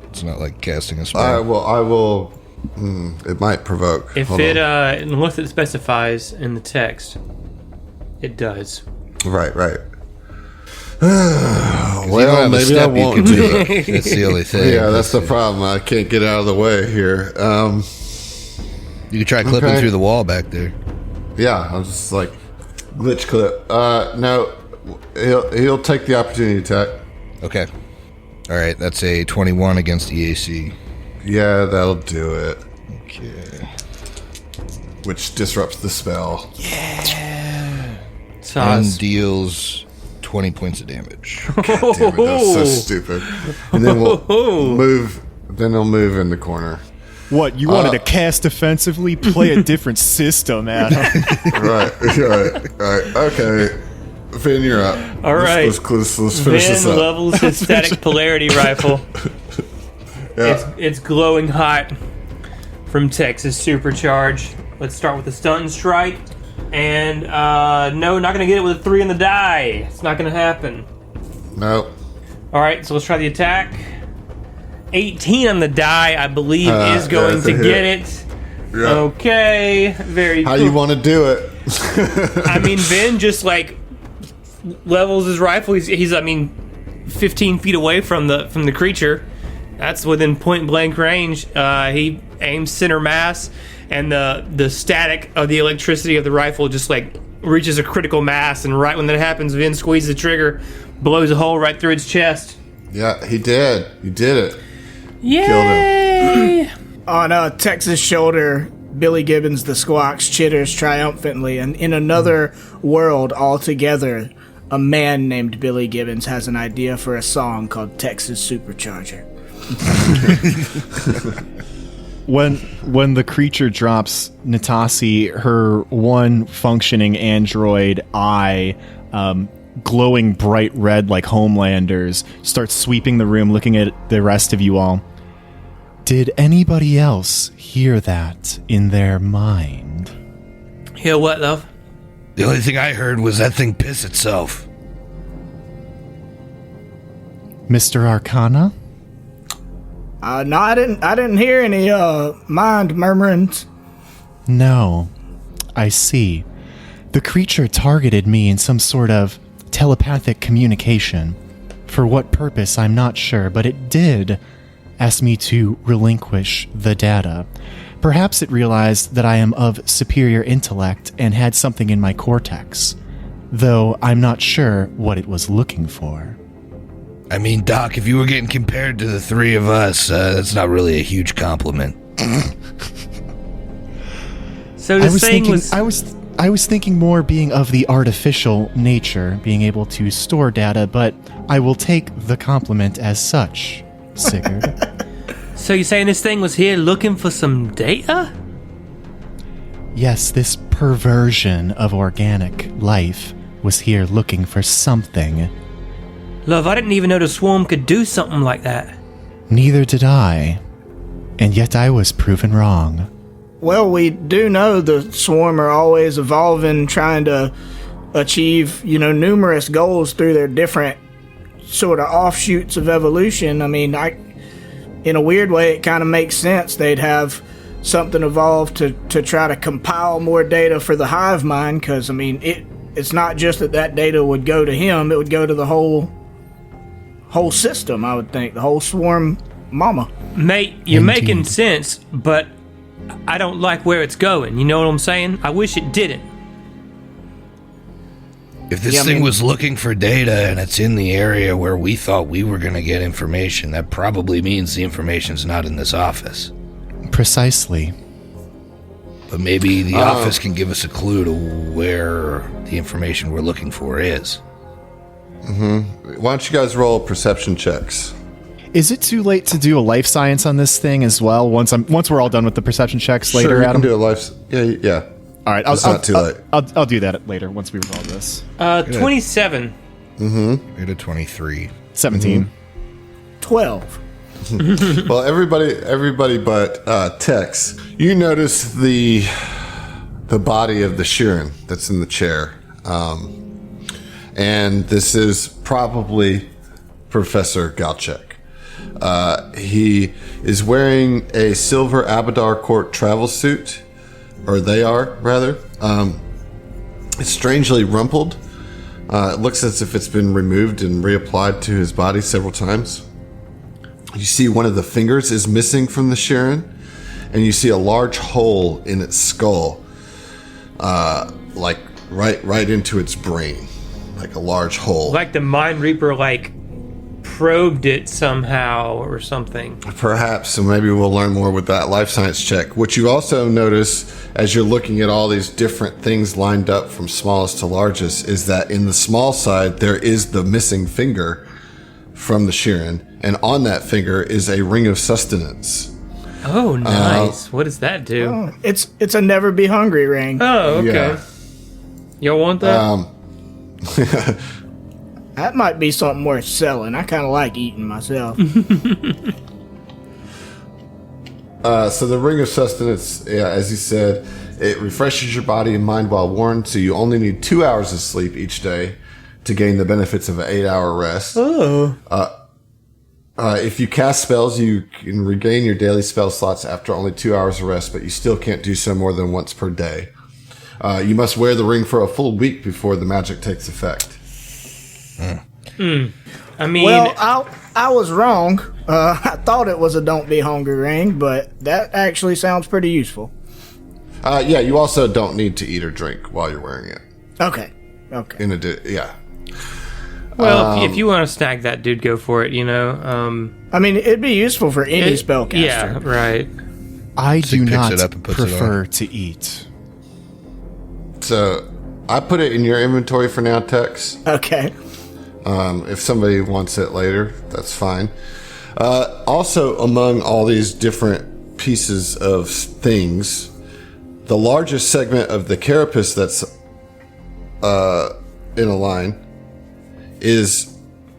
It's not like casting a spell. I will. It might provoke. If unless it specifies in the text, it does. Right. Well, maybe I won't do it. That's the only thing. Yeah, that's the problem. I can't get out of the way here. You can try clipping through the wall back there. Yeah, I'll just like glitch clip. No, he'll take the opportunity attack. Okay. All right, that's a 21 against EAC. Yeah, that'll do it. Okay. Which disrupts the spell. And deals 20 points of damage. God damn it, that was so stupid. And then we'll move. Then he'll move in the corner. What, you wanted to cast defensively? Play a different system, Adam. Right. Okay. Finn, you're up. All right. Let's finish this Vin up. levels his static polarity rifle. Yeah. It's glowing hot from Texas Supercharge. Let's start with the stun strike. And, no, not going to get it with a 3 on the die. It's not going to happen. Nope. All right, so let's try the attack. 18 on the die, I believe, is going to get it. Yeah. Okay, very How cool. you want to do it? I mean, Vin just, like, levels his rifle. He's 15 feet away from the creature. That's within point blank range. He aims center mass, and the static of the electricity of the rifle just like reaches a critical mass. And right when that happens, Vin squeezes the trigger, blows a hole right through its chest. Yeah, he did. You did it. Yay! Killed him. On a Texas shoulder, Billy Gibbons the Squawks chitters triumphantly, and in another world altogether, a man named Billy Gibbons has an idea for a song called Texas Supercharger. When the creature drops Natasi, her one functioning android eye, glowing bright red like Homelander's, starts sweeping the room, looking at the rest of you all. Did anybody else hear that in their mind? Hear what, love? The only thing I heard was that thing piss itself. Mr. Arcana? No, I didn't hear any mind murmurings. No. I see. The creature targeted me in some sort of telepathic communication. For what purpose, I'm not sure, but it did ask me to relinquish the data. Perhaps it realized that I am of superior intellect and had something in my cortex, though I'm not sure what it was looking for. I mean, Doc, if you were getting compared to the three of us, that's not really a huge compliment. So the thing was... I was thinking more being of the artificial nature, being able to store data, but I will take the compliment as such, Sigurd. So you're saying this thing was here looking for some data? Yes, this perversion of organic life was here looking for something. Love, I didn't even know the swarm could do something like that. Neither did I. And yet I was proven wrong. Well, we do know the swarm are always evolving, trying to achieve, numerous goals through their different sort of offshoots of evolution. I mean, in a weird way, it kind of makes sense. They'd have something evolve to try to compile more data for the hive mind, because, it's not just that data would go to him, it would go to the whole system, I would think, the whole swarm mama. Mate, you're Indeed. making sense, but I don't like where it's going. You know what I'm saying? I wish it didn't. If this thing was looking for data and it's in the area where we thought we were going to get information, that probably means the information's not in this office. Precisely. But maybe the office can give us a clue to where the information we're looking for is. Why don't you guys roll perception checks? Is it too late to do a life science on this thing as well? Once we're all done with the perception checks later, Sure, you Adam. can do a life. Yeah. All right, It's not too late. I'll do that later once we resolve this. 27. You're at 23. 17. 12. Well, everybody but Tex, you notice the body of the Sheeran that's in the chair, and this is probably Professor Galchek. He is wearing a silver Abadar Court travel suit, or they are rather. It's strangely rumpled. It looks as if it's been removed and reapplied to his body several times. You see one of the fingers is missing from the Sheeran, and you see a large hole in its skull, like right into its brain, like a large hole. Like the Mind Reaper, like, probed it somehow or something. Perhaps, so maybe we'll learn more with that life science check. What you also notice as you're looking at all these different things lined up from smallest to largest is that in the small side, there is the missing finger from the Sheeran, and on that finger is a ring of sustenance. Oh, nice. What does that do? Oh, it's a never be hungry ring. Oh, okay. Yeah. Y'all want that? That might be something worth selling. I kind of like eating myself. So the ring of sustenance, yeah, as you said, it refreshes your body and mind while worn, so you only need 2 hours of sleep each day to gain the benefits of an 8-hour rest. Oh. If you cast spells, you can regain your daily spell slots after only 2 hours of rest, but you still can't do so more than once per day. You must wear the ring for a full week before the magic takes effect. I mean, Well, I was wrong. I thought it was a don't be hungry ring, but that actually sounds pretty useful. Yeah, you also don't need to eat or drink while you're wearing it. Okay. Yeah. well, if you want to snag that, dude, go for it, you know? I mean, it'd be useful for any spellcaster. Yeah, right. I do picks not it up and puts it prefer to eat. So I put it in your inventory for now, Tex. Okay. If somebody wants it later, that's fine. Also, among all these different pieces of things, the largest segment of the carapace that's in a line is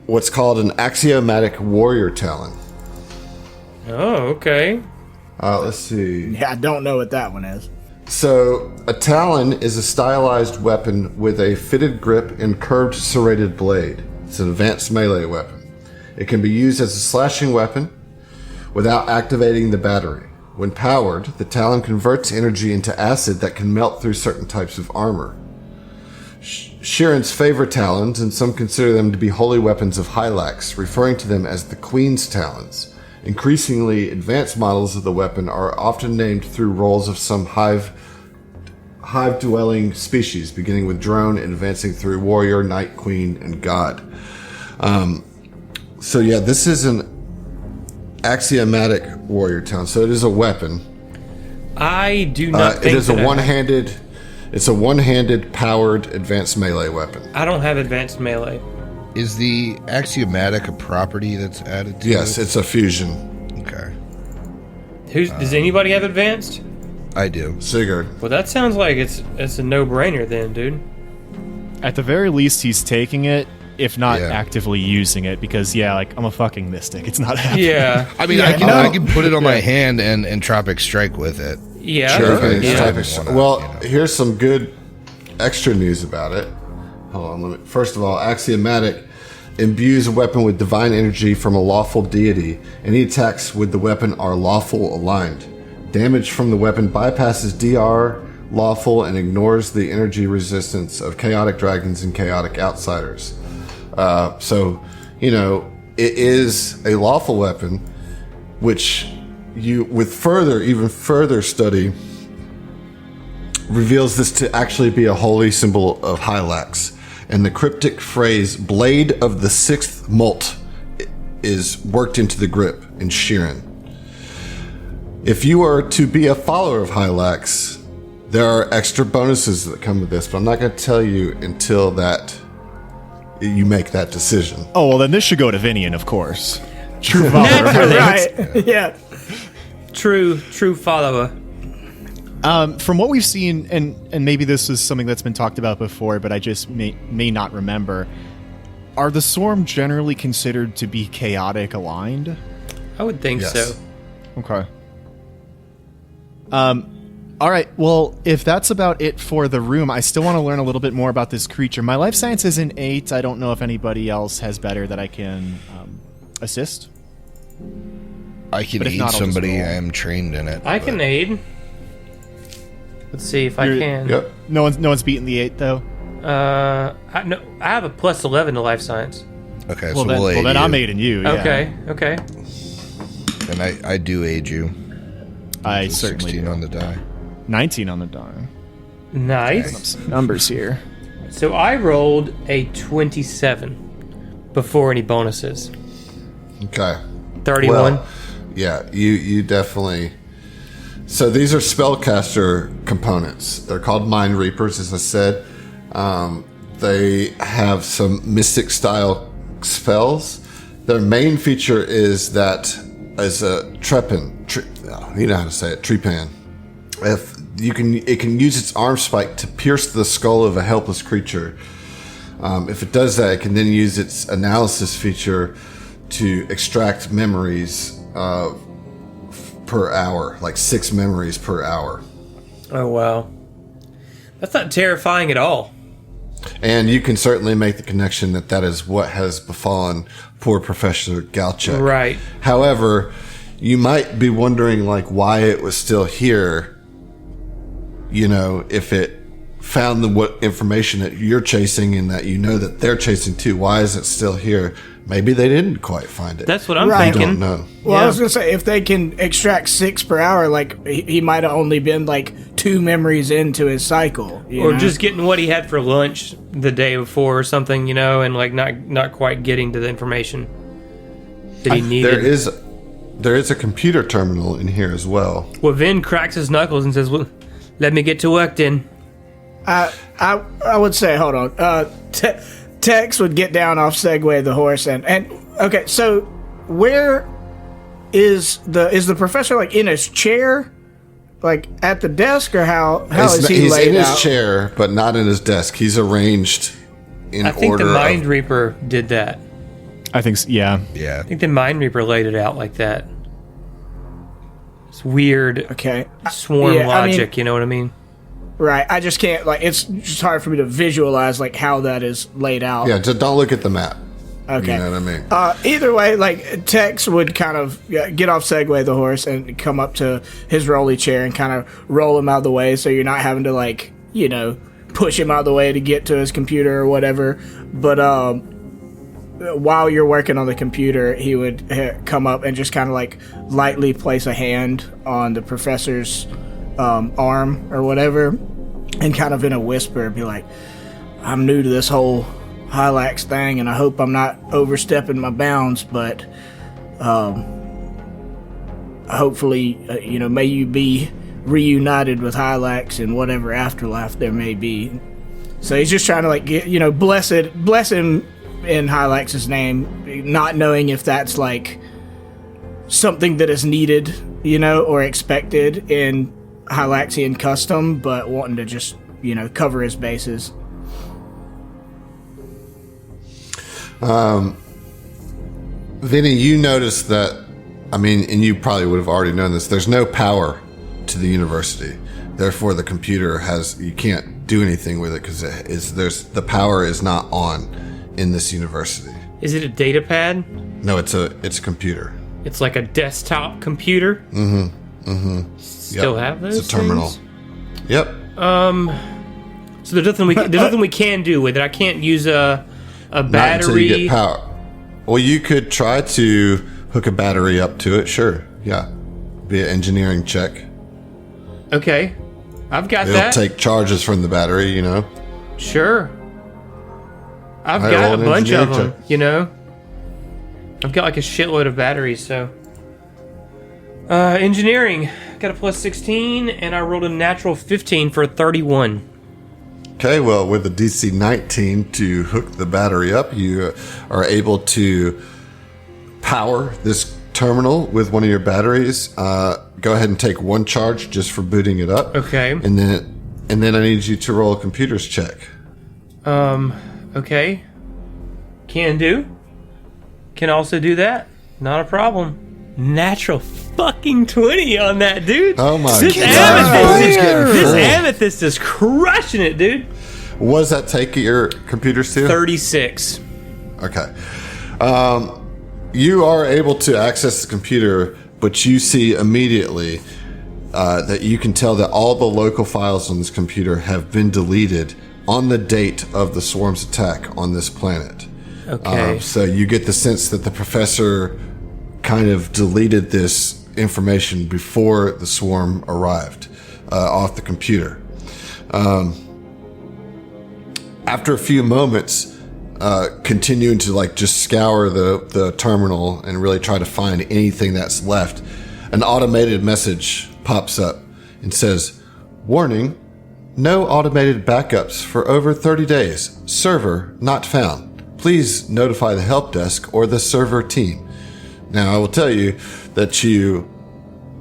what's called an axiomatic warrior talon. Oh, okay. Let's see. Yeah, I don't know what that one is. So, a talon is a stylized weapon with a fitted grip and curved serrated blade. It's an advanced melee weapon. It can be used as a slashing weapon without activating the battery. When powered, the talon converts energy into acid that can melt through certain types of armor. Sheeran's favor talons, and some consider them to be holy weapons of Hylax, referring to them as the Queen's Talons. Increasingly advanced models of the weapon are often named through roles of some hive-dwelling species, beginning with drone and advancing through warrior, knight, queen, and god. So yeah, this is an axiomatic warrior talon. So it is a weapon. I do not think it is that a one-handed. It's a one-handed powered advanced melee weapon. I don't have advanced melee. Is the axiomatic a property that's added to Yes, it? it's a fusion. Okay. Does anybody have advanced? I do. Sigurd. Well, that sounds like it's a no-brainer then, dude. At the very least, he's taking it, if not Yeah. actively using it, because I'm a fucking mystic. It's not happening. Yeah. I mean, Yeah, I can put it on my hand and Tropic Strike with it. Yeah. Sure. okay, Okay, yeah. type of- well, here's some good extra news about it. Hold on. First of all, axiomatic imbues a weapon with divine energy from a lawful deity. Any attacks with the weapon are lawful aligned. Damage from the weapon bypasses DR lawful and ignores the energy resistance of chaotic dragons and chaotic outsiders. So, it is a lawful weapon, which you, with even further study, reveals this to actually be a holy symbol of Hylax. And the cryptic phrase, Blade of the Sixth Molt, is worked into the grip in Sheeran. If you are to be a follower of Hylax, There are extra bonuses that come with this, but I'm not going to tell you until that you make that decision. Oh, well, then this should go to Vinian, of course. True follower. Right. Yeah. True follower. From what we've seen, and maybe this is something that's been talked about before, but I just may not remember, are the Swarm generally considered to be chaotic aligned? I would think Yes. so. Okay. All right. Well, if that's about it for the room, I still want to learn a little bit more about this creature. My life science is an 8. I don't know if anybody else has better that I can assist. I can But if aid not, I'll just somebody. roll. I am trained in it. I can aid. Let's see if I can. Yep. No one's beaten the 8 though. I have a plus 11 to life science. Okay, Well, so then, we'll aid you. I'm aiding you. Yeah. Okay. And I do aid you. I certainly 16 do. on the die. 19 on the die. Nice. Some numbers here. So I rolled a 27 before any bonuses. Okay. 31. Well, yeah, you definitely. So these are spellcaster components. They're called Mind Reapers, as I said. They have some mystic style spells. Their main feature is that as a trepan. You know how to say it. Trepan. It can use its arm spike to pierce the skull of a helpless creature. If it does that, it can then use its analysis feature to extract memories per hour, like 6 memories per hour. Oh, wow. That's not terrifying at all. And you can certainly make the connection that is what has befallen poor Professor Galchek. Right. However, you might be wondering like why it was still here. You know, if it found what information that you're chasing and that you know that they're chasing too, why is it still here? Maybe they didn't quite find it. That's what I'm Right. I thinking. don't know. Well, Yeah. I was gonna say if they can extract 6 per hour, like he might have only been like 2 memories into his cycle, Or just getting what he had for lunch the day before or something, and like not quite getting to the information that he needed. There is a computer terminal in here as well. Well, Vin cracks his knuckles and says, "Well, let me get to work then." I would say, hold on. Tex would get down off Segway the horse and okay. So where is the professor? Like in his chair, like at the desk, or how is he He's laid in his out? chair, but not in his desk. He's arranged in I think order. the Mind Reaper did that. I think yeah. Yeah. I think the Mind Reaper laid it out like that. It's weird Okay, swarm Yeah, I mean- logic, you know what I mean? right. I just can't it's just hard for me to visualize like how that is laid out. Yeah, just don't look at the map. Okay. You know what I mean? Either way, like Tex would kind of get off Segway the horse and come up to his rolly chair and kind of roll him out of the way, so you're not having to push him out of the way to get to his computer or whatever. But while you're working on the computer, he would come up and just kind of like lightly place a hand on the professor's arm or whatever, and kind of in a whisper be like, "I'm new to this whole Hylax thing, and I hope I'm not overstepping my bounds, but hopefully, may you be reunited with Hylax in whatever afterlife there may be." So he's just trying to bless him in Hylax's name, not knowing if that's like something that is needed, or expected in Hylaxian custom, but wanting to just, cover his bases. Vinny, you noticed that, and you probably would have already known this, there's no power to the university. Therefore, the computer you can't do anything with it because the power is not on in this university. Is it a data pad? No, it's a computer. It's like a desktop computer? Still have those It's a terminal. things? Yep. So there's nothing we can do with it. I can't use a Not until battery. you get power. Well, you could try to hook a battery up to it. Sure. Yeah. Be an engineering check. Okay. I've got It'll that. take charges from the battery, Sure. I've I got roll a an bunch of engineering them, I've got like a shitload of batteries, so. Engineering. got a plus 16, and I rolled a natural 15 for a 31. Okay, well, with the DC 19 to hook the battery up, you are able to power this terminal with one of your batteries. Go ahead and take one charge just for booting it up. Okay. And then I need you to roll a computer's check. Okay. Can do. Can also do that. Not a problem. Natural fucking 20 on that, dude. Oh my this God. This amethyst is crushing it, dude. What does that take your computers to? 36. Okay. You are able to access the computer, but you see immediately that you can tell that all the local files on this computer have been deleted on the date of the swarm's attack on this planet. Okay. So you get the sense that the professor kind of deleted this information before the swarm arrived off the computer. After a few moments, continuing to like just scour the terminal and really try to find anything that's left, an automated message pops up and says, "Warning, no automated backups for over 30 days. Server not found. Please notify the help desk or the server team." Now, I will tell you that you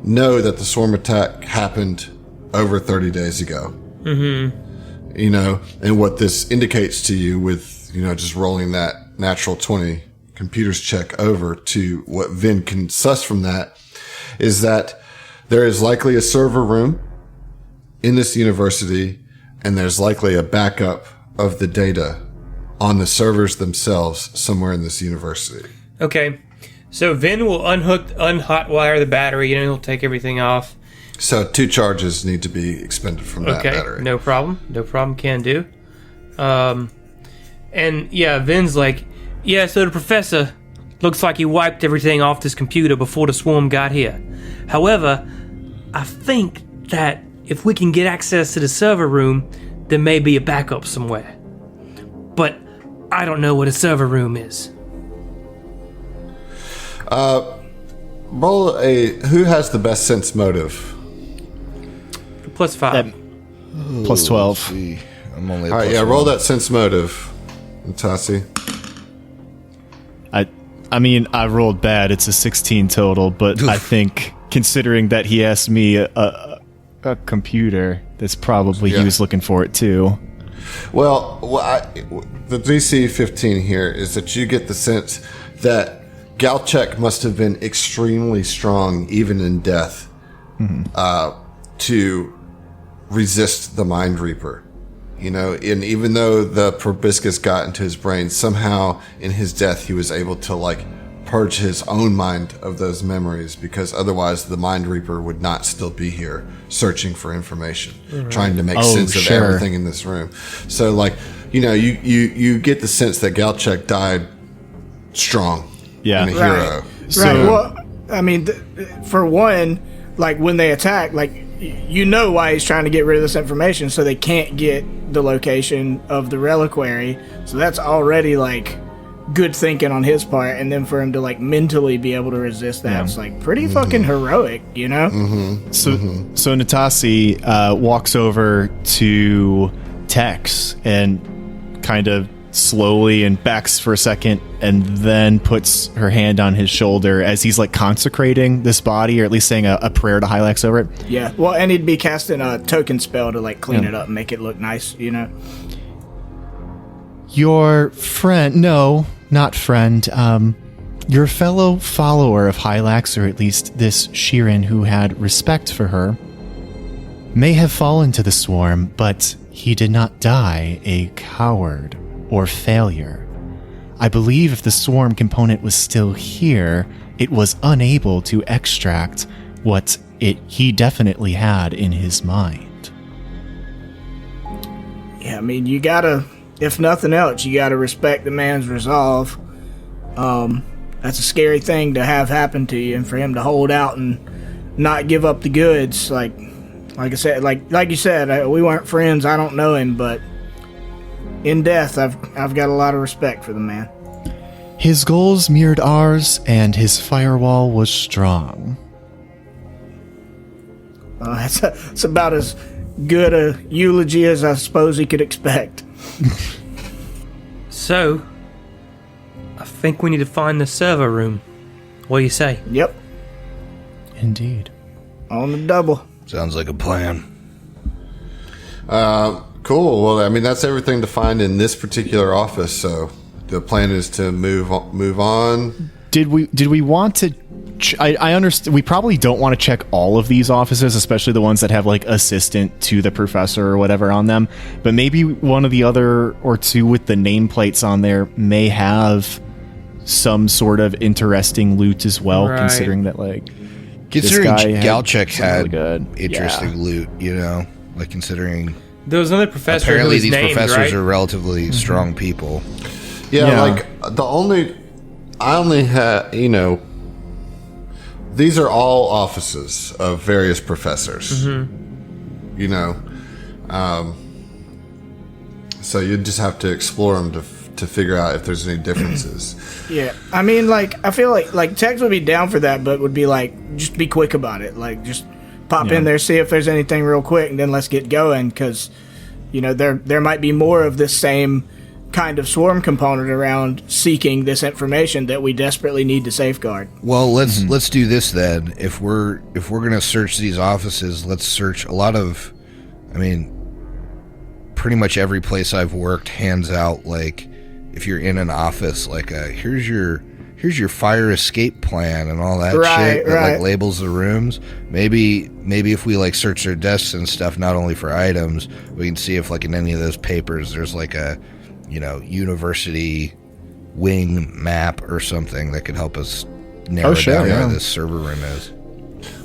know that the swarm attack happened over 30 days ago. Mm-hmm. You know, and what this indicates to you with, you know, just rolling that natural 20 computers check over to what Vin can suss from that is that there is likely a server room in this university, and there's likely a backup of the data on the servers themselves somewhere in this university. Okay. So Vin will unhotwire the battery, and he'll take everything off. So 2 charges need to be expended from that battery. Okay, no problem. No problem, can do. And yeah, Vin's like, yeah, so the professor looks like he wiped everything off this computer before the swarm got here. However, I think that if we can get access to the server room, there may be a backup somewhere. But I don't know what a server room is. Roll who has the best sense motive? Plus 5. Plus 12. Let's see. I'm only All right, yeah, roll that sense motive, Tassi. I mean, I rolled bad. It's a 16 total, but I think considering that he asked me a computer, that's probably he was looking for it too. Well, the DC 15 here is that you get the sense that Galchek must have been extremely strong, even in death, to resist the Mind Reaper. You know, and even though the proboscis got into his brain, somehow in his death he was able to like purge his own mind of those memories, because otherwise the Mind Reaper would not still be here searching for information, trying to make sense of everything in this room. So like, you know, you get the sense that Galchek died strong. Yeah. And a hero. So, Right. Well, I mean, for one, like when they attack, like you know why he's trying to get rid of this information, so they can't get the location of the reliquary. So that's already like good thinking on his part, and then for him to like mentally be able to resist that, it's like pretty fucking heroic, you know? So Natasi walks over to Tex and kind of slowly and backs for a second, and then puts her hand on his shoulder as he's like consecrating this body, or at least saying a prayer to Hylax over it. Yeah. Well, and he'd be casting a token spell to like clean it up and make it look nice, you know? Your friend, no, not friend, your fellow follower of Hylax, or at least this Sheeran who had respect for her, may have fallen to the swarm, but he did not die a coward or failure. I believe if the swarm component was still here, it was unable to extract what he definitely had in his mind. Yeah, I mean, you gotta, if nothing else, you gotta respect the man's resolve. That's a scary thing to have happen to you, and for him to hold out and not give up the goods. Like I said, like you said, we weren't friends. I don't know him, but in death, I've got a lot of respect for the man. His goals mirrored ours, and his firewall was strong. It's about as good a eulogy as I suppose he could expect. So, I think we need to find the server room. What do you say? Yep, Indeed. on the double. Sounds like a plan. Cool. Well, I mean, that's everything to find in this particular office. So the plan is to move on. Did we want to? I understand. We probably don't want to check all of these offices, especially the ones that have like assistant to the professor or whatever on them. But maybe one of the other or two with the nameplates on there may have some sort of interesting loot as well. Right. Considering that, like, Considering this guy had Galcheck some had really good interesting loot, like considering There was another professor apparently who was these named, professors right? are relatively strong people. Yeah, Yeah. like I only had, these are all offices of various professors. So you just have to explore them to figure out if there's any differences. Yeah, I mean, like, I feel like Tex would be down for that, but would be like, just be quick about it. Like, just pop in there, see if there's anything real quick, and then let's get going, because, there might be more of this same kind of swarm component around seeking this information that we desperately need to safeguard. Well, let's do this then. If we're gonna search these offices, let's search a lot of. I mean, pretty much every place I've worked hands out, like, if you're in an office, like here's your fire escape plan and all that shit that like labels the rooms. Maybe if we like search their desks and stuff, not only for items, we can see if like in any of those papers there's like a university wing map or something that could help us narrow down where this server room is.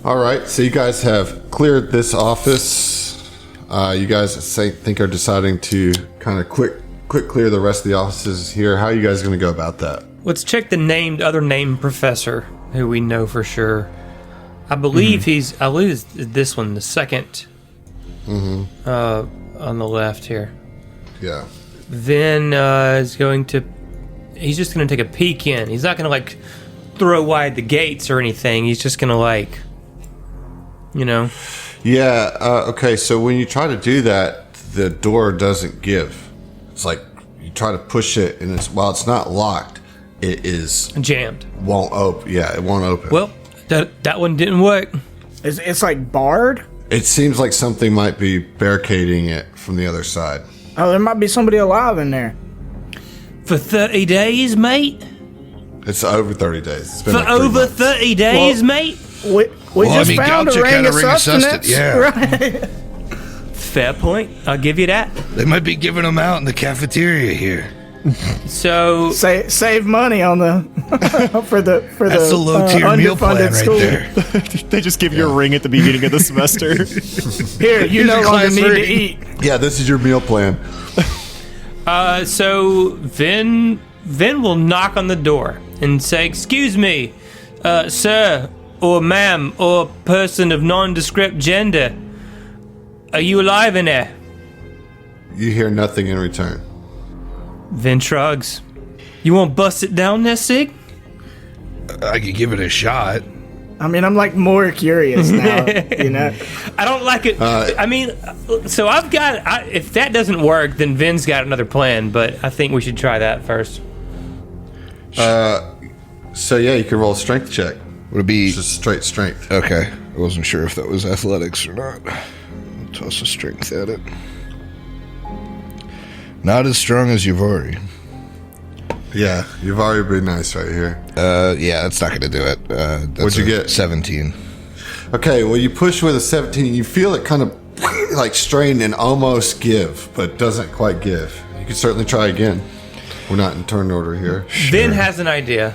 All right, so you guys have cleared this office. You guys think are deciding to kind of quick clear the rest of the offices here. How are you guys going to go about that? Let's check the other named professor who we know for sure. I believe I lose this one, the second on the left here. Yeah. Vin is he's just going to take a peek in. He's not going to like throw wide the gates or anything. He's just going to like, Yeah, okay, so when you try to do that, the door doesn't give. It's like you try to push it, and while it's not locked, it is jammed. Won't open. Yeah, it won't open. Well, that one didn't work. It's like barred? It seems like something might be barricading it from the other side. Oh, there might be somebody alive in there. For 30 days, mate? It's over 30 days. It's been For like 3 over months. 30 days, mate? We just found a Galcheck ring had of a ring of sustenance. Yeah. Right. Fair point. I'll give you that. They might be giving them out in the cafeteria here. So Save money on the for the That's the low tier meal plan underfunded right school. there. They just give you a ring at the beginning of the semester. Here, you no your longer class need to ring. eat. Yeah, this is your meal plan. so Vin will knock on the door and say, "Excuse me, sir, or ma'am, or person of nondescript gender. Are you alive in there?" You hear nothing in return. Vin shrugs. "You won't bust it down there, Sig?" I could give it a shot. I mean, I'm like more curious now. I don't like it. I mean, so I've got. If that doesn't work, then Vin's got another plan. But I think we should try that first. So yeah, you can roll a strength check. Would it be It's just straight strength. okay? I wasn't sure if that was athletics or not. I'll toss a strength at it. Not as strong as Uvari. Yeah, you've already been nice right here. Yeah, that's not going to do it. That's What'd you get? 17. Okay, well, you push with a 17. You feel it kind of like strain and almost give, but doesn't quite give. You can certainly try again. We're not in turn order here. Vin has an idea.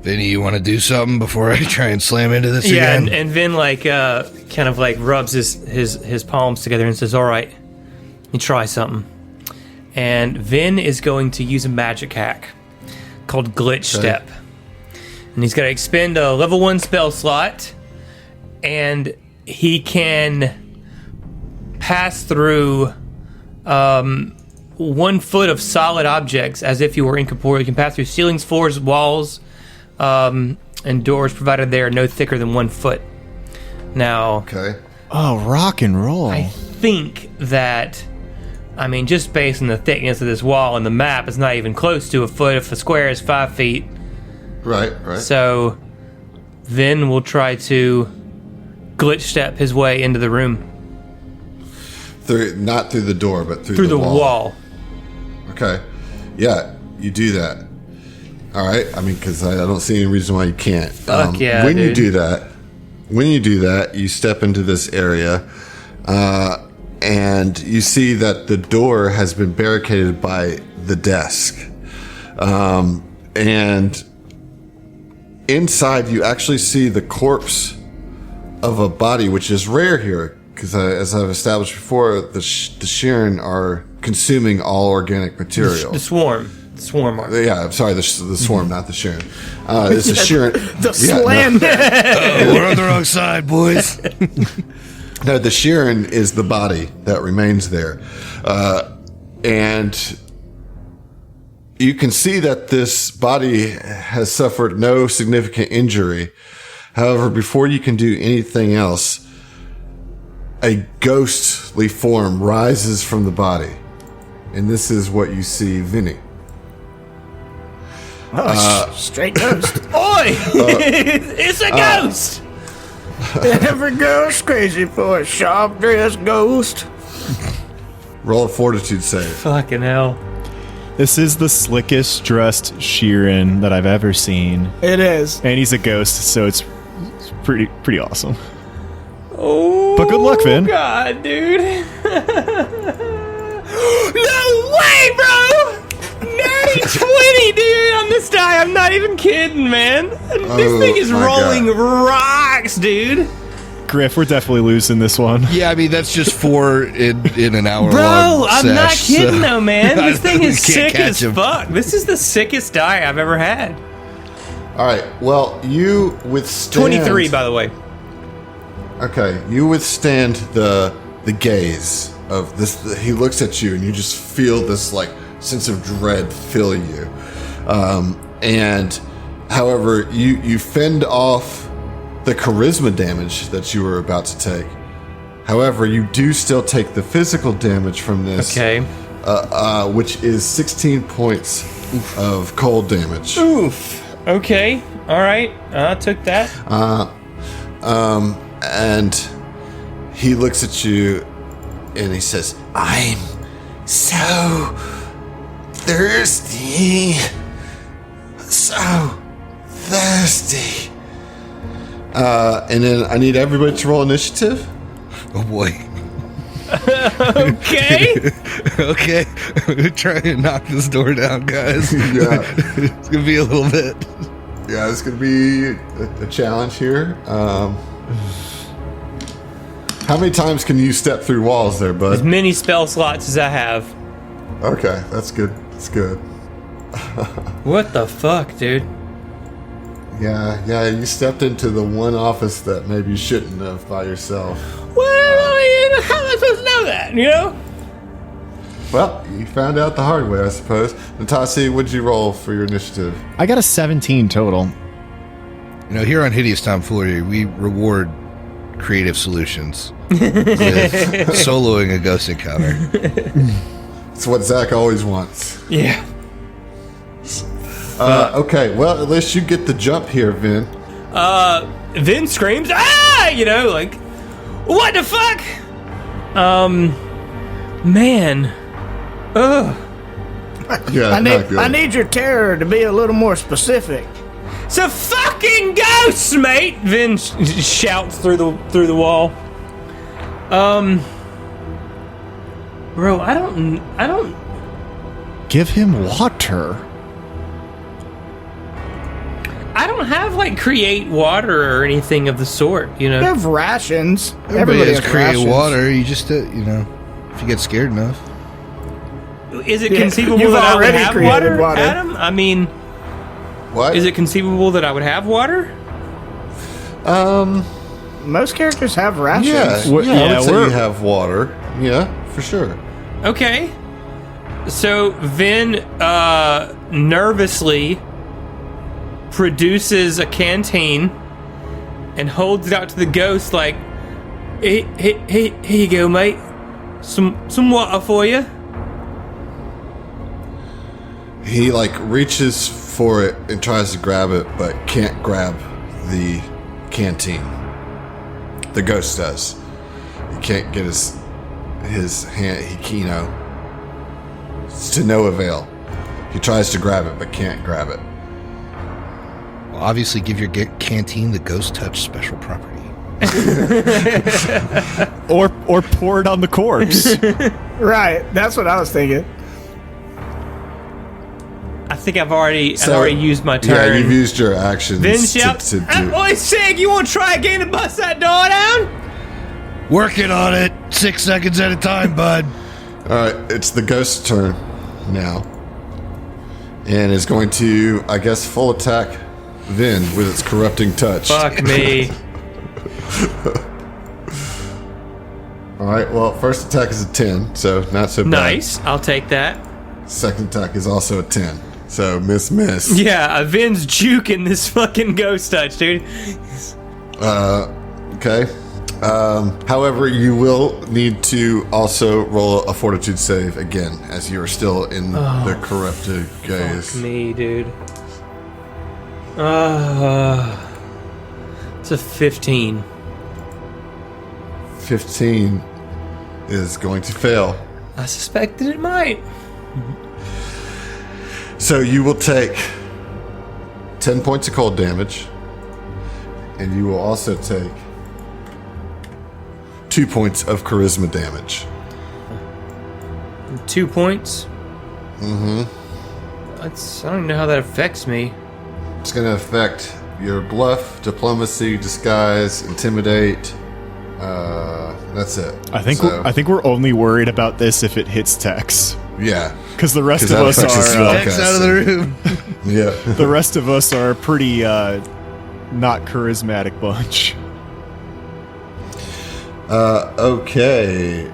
Vinny, you want to do something before I try and slam into this Yeah, again? and Vin kind of like rubs his palms together and says, "All right, you try something." And Vin is going to use a magic hack called Glitch Step. And he's got to expend a level 1 spell slot, and he can pass through 1 foot of solid objects as if you were incorporeal. You can pass through ceilings, floors, walls, and doors, provided they are no thicker than 1 foot. Now, Okay. Oh, rock and roll. I think that, I mean, just based on the thickness of this wall and the map, it's not even close to a foot. If a square is 5 feet. Right. So, Vin will try to glitch step his way into the room. Not through the door, but through the wall. Okay. Yeah, you do that. All right. I mean, because I don't see any reason why you can't. Fuck yeah, when dude. you do that, you step into this area, and you see that the door has been barricaded by the desk. And inside, you actually see the corpse of a body, which is rare here. Because as I've established before, the Sheeran are consuming all organic material. The swarm are. Yeah, I'm sorry, the swarm, not the Sheeran. It's the Sheeran. The slam. We're on the wrong side, boys. No, the Sheeran is the body that remains there. And you can see that this body has suffered no significant injury. However, before you can do anything else, a ghostly form rises from the body. And this is what you see, Vinny. Straight ghost. Oi! It's a ghost! Every girl's crazy for a sharp dressed ghost. Roll a fortitude save. Fucking hell. This is the slickest dressed Sheeran that I've ever seen. It is. And he's a ghost, so it's pretty awesome. Oh, But good luck, Vin. God, dude. No way, bro! Natty 20, dude, on this die. I'm not even kidding, man. This thing is my rolling rocks, dude. Griff, we're definitely losing this one. Yeah, I mean, that's just 4 in an hour Bro, long I'm not sesh, kidding, so- though, man. This thing is We can't sick catch as him. fuck. This is the sickest die I've ever had. All right. Well, you withstand 23, by the way. Okay, you withstand the gaze of this. He looks at you, and you just feel this like sense of dread fill you. And however, you fend off the charisma damage that you were about to take. However, you do still take the physical damage from this. Okay. Which is 16 points of cold damage. Oof. Okay. All right. I took that. And he looks at you and he says, I'm so thirsty. So thirsty. and then I need everybody to roll initiative. Oh boy. Okay. Okay. We're trying to knock this door down, guys. Yeah. It's going to be a little bit. Yeah, it's going to be a challenge here. How many times can you step through walls there, As bud? many spell slots as I have. Okay, that's good. That's good. What the fuck, dude? Yeah, you stepped into the one office that maybe you shouldn't have by yourself. Well, how am I supposed to know that, you know? Well, you found out the hard way, I suppose. Natasi, what'd you roll for your initiative? I got a 17 total. You know, here on Hideous Tomfoolery, we reward creative solutions with soloing a ghost encounter. It's what Zach always wants. Yeah. Okay, well, at least you get the jump here, Vin. Vin screams, ah! You know, like, what the fuck? Man. Ugh. Yeah, not good. I need your terror to be a little more specific. It's a fucking ghost, mate! Vin shouts through the wall. Bro, I don't. Give him water. I don't have like create water or anything of the sort, you You know. have rations. Everybody has create rations. water. You just, you know, if you get scared enough. Is it Yeah, conceivable you've that I would already have created water. Adam? I mean, What? is it conceivable that I would have water? Most characters have rations. Yeah, What- I yeah, would say we're- you have water. Yeah, for sure. Okay. So Vin nervously produces a canteen and holds it out to the ghost like, here you go, mate. Some water for you. He reaches for it and tries to grab it, but can't grab the canteen. The ghost does. He can't get his hand. It's to no avail. He tries to grab it, but can't grab it. Well, obviously, give your canteen the ghost touch special property. or pour it on the corpse. Right, that's what I was thinking. I think I've already used my turn. Yeah, you've used your actions. Then shouts, "Boy, Sig, you want to try again to bust that door down?" Working on it. 6 seconds at a time, bud. All right, it's the ghost's turn now, and is going to, I guess, full attack Vin with its corrupting touch. Fuck me. All right, well, first attack is a 10, so not so bad. Nice, I'll take that. Second attack is also a 10, so miss. Yeah, Vin's juking this fucking ghost touch, dude. Okay. However, you will need to also roll a fortitude save again, as you are still in the corrupted gaze. Fuck me, dude. It's a 15. 15 is going to fail. I suspected it might. So you will take 10 points of cold damage, and you will also take 2 points of charisma damage. 2 points? Mm-hmm. I don't even know how that affects me. It's going to affect your bluff, diplomacy, disguise, intimidate. That's it. I think we're only worried about this if it hits Tex. Yeah. Because the rest of us are Tex out of the room. Yeah. the rest of us are a pretty not charismatic bunch. Okay.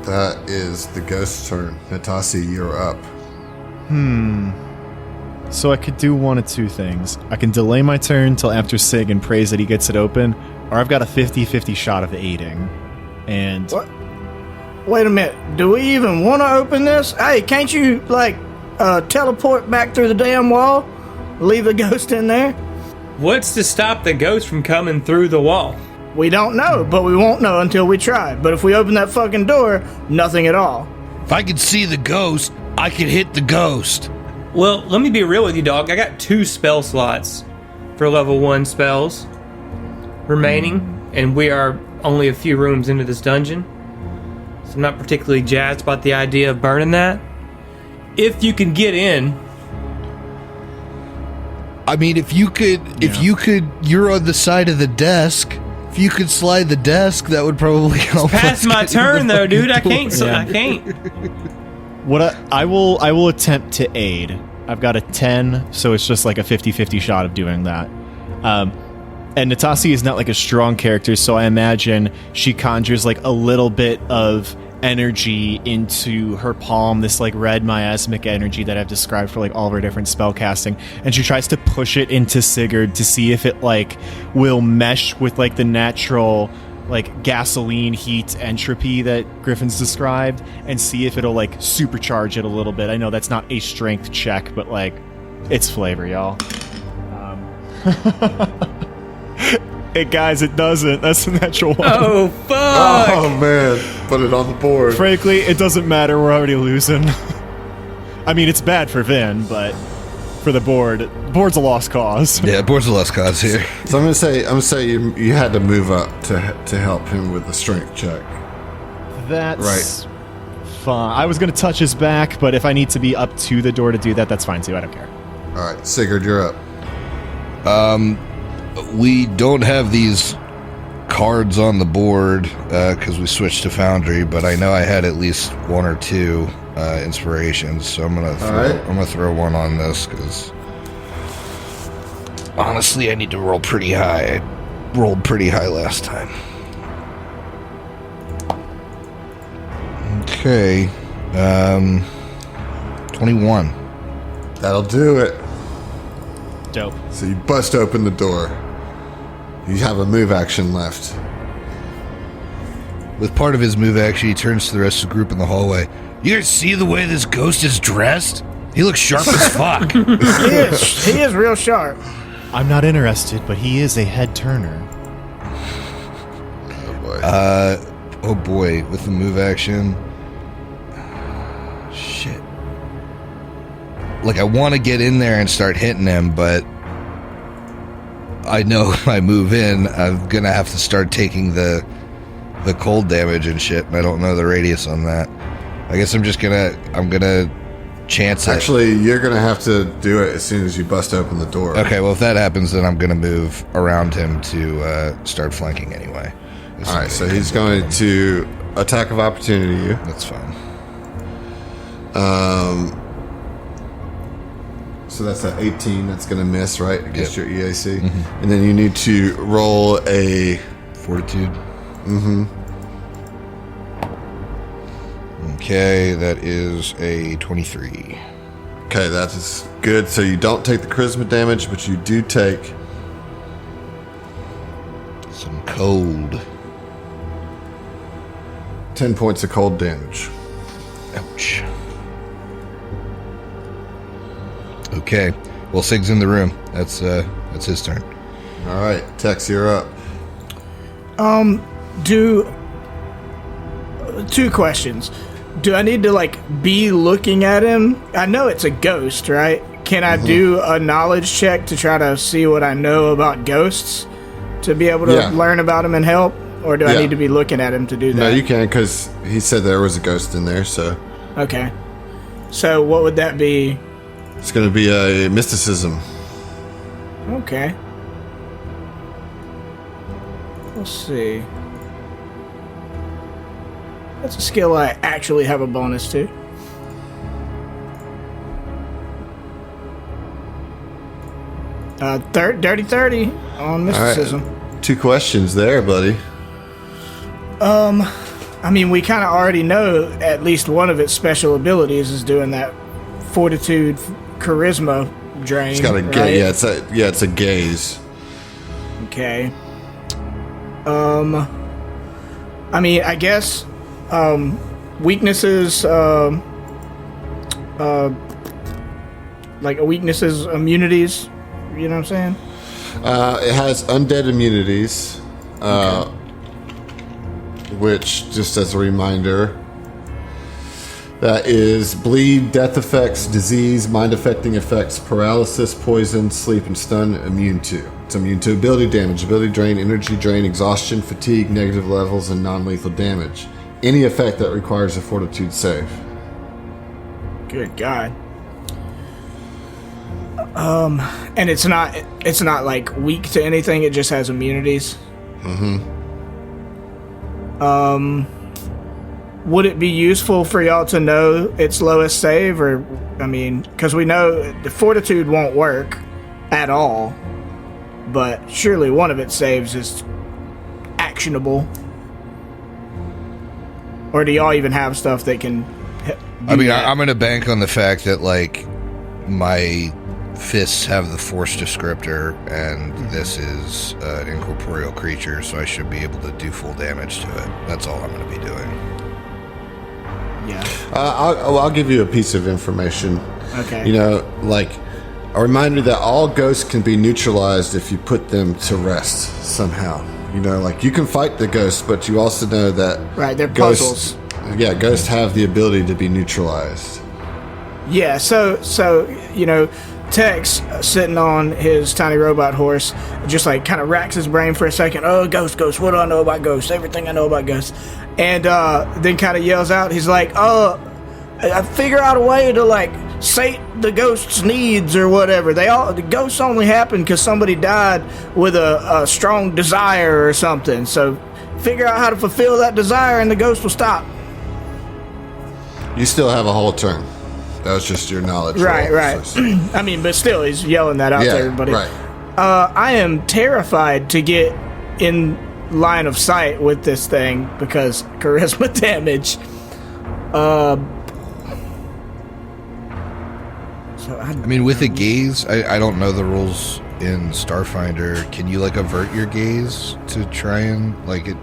That is the ghost's turn. Natasi, you're up. So I could do one of two things. I can delay my turn till after Sig and praise that he gets it open, or I've got a 50-50 shot of aiding. And What? Wait a minute. Do we even want to open this? Hey, can't you, teleport back through the damn wall? Leave the ghost in there? What's to stop the ghost from coming through the wall? We don't know, but we won't know until we try. But if we open that fucking door, nothing at all. If I could see the ghost, I could hit the ghost. Well, let me be real with you, dog. I got 2 spell slots for level 1 spells remaining, and we are only a few rooms into this dungeon. So I'm not particularly jazzed about the idea of burning that. If you can get in... I mean, if you could, you're on the side of the desk. If you could slide the desk, that would probably help. Past my turn, though, dude. I can't. I can't. what I will attempt to aid. I've got a 10, so it's just like a 50-50 shot of doing that. And Natasi is not like a strong character, so I imagine she conjures like a little bit of energy into her palm, this like red miasmic energy that I've described for like all of her different spell casting, and she tries to push it into Sigurd to see if it like will mesh with like the natural like gasoline heat entropy that Griffin's described, and see if it'll like supercharge it a little bit. I know that's not a strength check, but like it's flavor, y'all. Hey guys, it doesn't. That's a natural one. Oh, fuck! Oh, man. Put it on the board. Frankly, it doesn't matter. We're already losing. I mean, it's bad for Vin, but for the board's a lost cause. Yeah, board's a lost cause here. So I'm gonna say you had to move up to help him with the strength check. That's fine. I was going to touch his back, but if I need to be up to the door to do that, that's fine too. I don't care. All right, Sigurd, you're up. We don't have these cards on the board because we switched to Foundry, but I know I had at least 1 or 2 inspirations, so I'm gonna throw one on this because honestly, I need to roll pretty high. I rolled pretty high last time. Okay, 21. That'll do it. Dope. So you bust open the door. You have a move action left. With part of his move action, he turns to the rest of the group in the hallway. You guys see the way this ghost is dressed? He looks sharp as fuck. He is real sharp. I'm not interested, but he is a head turner. Oh boy, with the move action. Shit. Like, I want to get in there and start hitting him, but I know if I move in, I'm gonna have to start taking the cold damage and shit, and I don't know the radius on that. I guess I'm gonna chance it. Actually, you're going to have to do it as soon as you bust open the door. Okay, well, if that happens, then I'm gonna move around him to start flanking anyway. All right, so he's going to attack of opportunity you. That's fine. So that's an 18. That's going to miss, right, against your EAC. Mm-hmm. And then you need to roll a fortitude. Mm-hmm. Okay, that is a 23. Okay, that is good. So you don't take the charisma damage, but you do take some cold. 10 points of cold damage. Ouch. Okay. Well, Sig's in the room. That's his turn. All right, Tex, you're up. Two questions. Do I need to be looking at him? I know it's a ghost, right? Can I do a knowledge check to try to see what I know about ghosts to be able to learn about him and help? Or do I need to be looking at him to do that? No, you can, because he said there was a ghost in there, so... Okay. So what would that be? It's going to be a mysticism. Okay. Let's see. That's a skill I actually have a bonus to. Dirty 30 on mysticism. All right. 2 questions there, buddy. I mean, we kind of already know at least one of its special abilities is doing that fortitude charisma drain. It's got a gaze. It's a gaze. Okay. I mean, I guess weaknesses, weaknesses, immunities. You know what I'm saying? It has undead immunities. Okay. Which, just as a reminder, that is bleed, death effects, disease, mind-affecting effects, paralysis, poison, sleep, and stun, immune to. It's immune to ability damage, ability drain, energy drain, exhaustion, fatigue, negative levels, and non-lethal damage. Any effect that requires a fortitude save. Good God. And it's not like weak to anything, it just has immunities. Mm-hmm. Would it be useful for y'all to know its lowest save? Or, I mean, because we know the fortitude won't work at all, but surely one of its saves is actionable. Or do y'all even have stuff that can I mean, I'm going to bank on the fact that, my fists have the force descriptor, and this is an incorporeal creature, so I should be able to do full damage to it. That's all I'm going to be doing. Yeah. I'll give you a piece of information. Okay. You know, a reminder that all ghosts can be neutralized if you put them to rest somehow. You know, you can fight the ghosts, but you also know that... Right, they're puzzles. Yeah, ghosts have the ability to be neutralized. Yeah, so Tex, sitting on his tiny robot horse, just kind of racks his brain for a second. Oh, ghost, what do I know about ghosts? Everything I know about ghosts. And then kind of yells out, he's like, I figure out a way to sate the ghost's needs or whatever. The ghosts only happen because somebody died with a strong desire or something. So figure out how to fulfill that desire and the ghost will stop. You still have a whole turn. That was just your knowledge. Right. I mean, but still, he's yelling that out to everybody. Right. I am terrified to get in line of sight with this thing because charisma damage. I mean, with a gaze, I don't know the rules in Starfinder, can you like avert your gaze to try and like it?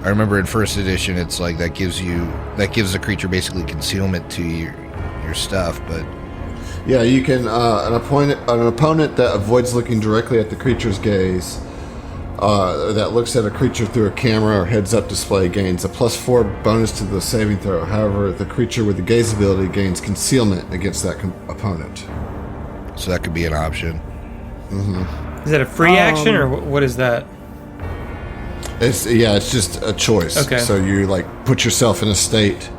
I remember in first edition, it's like that gives the creature basically concealment to your stuff, but. Yeah, you can an opponent that avoids looking directly at the creature's gaze, that looks at a creature through a camera or heads-up display gains a +4 bonus to the saving throw. However, the creature with the gaze ability gains concealment against that opponent. So that could be an option. Mm-hmm. Is that a free action or what is that? It's just a choice. Okay. So you like put yourself in a state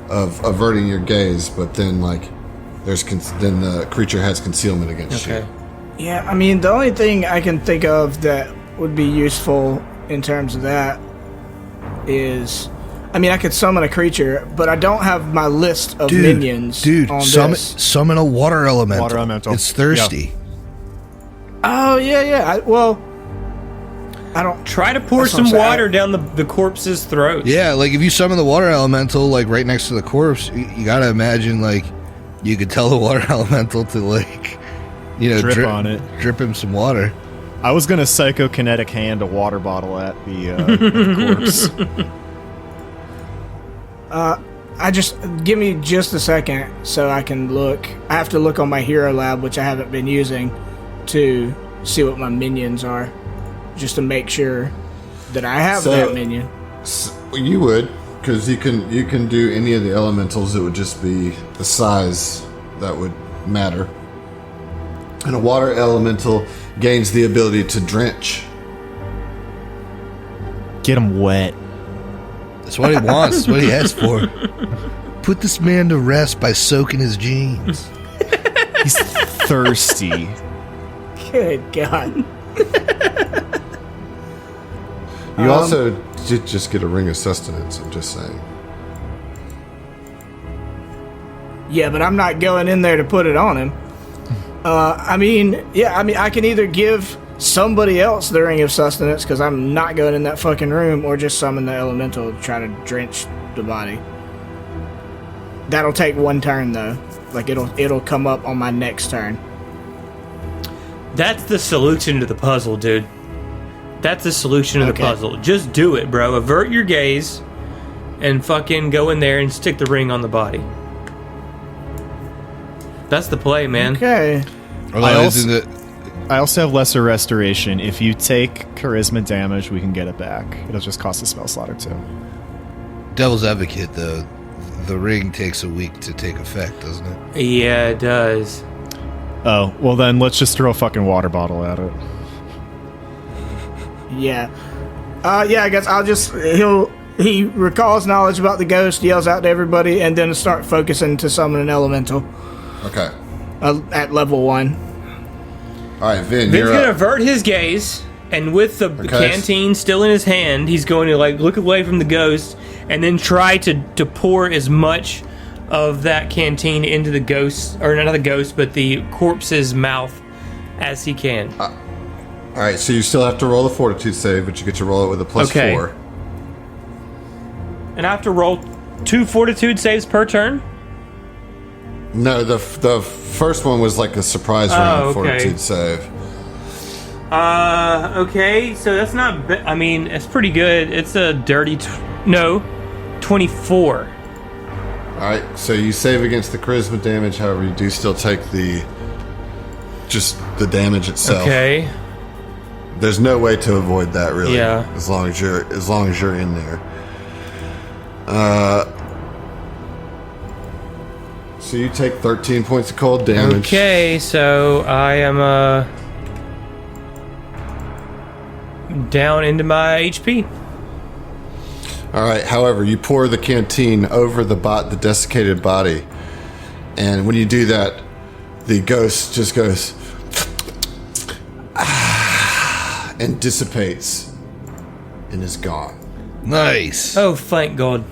of averting your gaze, but then like then the creature has concealment against you. Yeah, I mean the only thing I can think of that would be useful in terms of that is, I mean I could summon a creature, but I don't have my list of minions. Summon a water elemental. Water elemental. It's thirsty. Oh yeah. I don't try to pour some water down the corpse's throat. Yeah, like if you summon the water elemental like right next to the corpse, you gotta imagine like you could tell the water elemental to like, you know, drip on it, drip him some water. I was gonna psychokinetic hand a water bottle at the corpse. I just give me just a second so I can look. I have to look on my hero lab, which I haven't been using, to see what my minions are, just to make sure that I have that minion. You would, because you can do any of the elementals. It would just be the size that would matter. And a water elemental gains the ability to drench. Get him wet. That's what he wants. That's what he asked for. Put this man to rest by soaking his jeans. He's thirsty. Good God. You also did just get a ring of sustenance, I'm just saying. Yeah, but I'm not going in there to put it on him. I mean, I can either give somebody else the ring of sustenance, because I'm not going in that fucking room, or just summon the elemental to try to drench the body. That'll take one turn, though. Like, it'll come up on my next turn. That's the solution to the puzzle, dude. That's the solution to the puzzle. Just do it, bro. Avert your gaze and fucking go in there and stick the ring on the body. That's the play, man. Okay. I also have lesser restoration. If you take charisma damage, we can get it back. It'll just cost a spell slot or two. Devil's advocate, though, the ring takes a week to take effect, doesn't it? Yeah, it does. Oh, well then let's just throw a fucking water bottle at it. Yeah. I guess I'll just... He recalls knowledge about the ghost, yells out to everybody, and then start focusing to summon an elemental. Okay. At level 1. All right, Vin, Vin's you're gonna up. avert his gaze, and with the canteen still in his hand, he's going to like look away from the ghost, and then try to pour as much of that canteen into the ghost, or not the ghost, but the corpse's mouth as he can. All right, so you still have to roll the fortitude save, but you get to roll it with a +4. And I have to roll 2 fortitude saves per turn? No, the first one was like a surprise round fortitude save. Okay, so that's not... I mean, it's pretty good. It's a dirty... 24. Alright, so you save against the charisma damage, however, you do still take the damage itself. Okay. There's no way to avoid that, really. Yeah. As long as you're in there. So you take 13 points of cold damage. Okay, so I am down into my HP. Alright, however, you pour the canteen over the desiccated body. And when you do that, the ghost just goes and dissipates and is gone. Nice. Oh, thank God.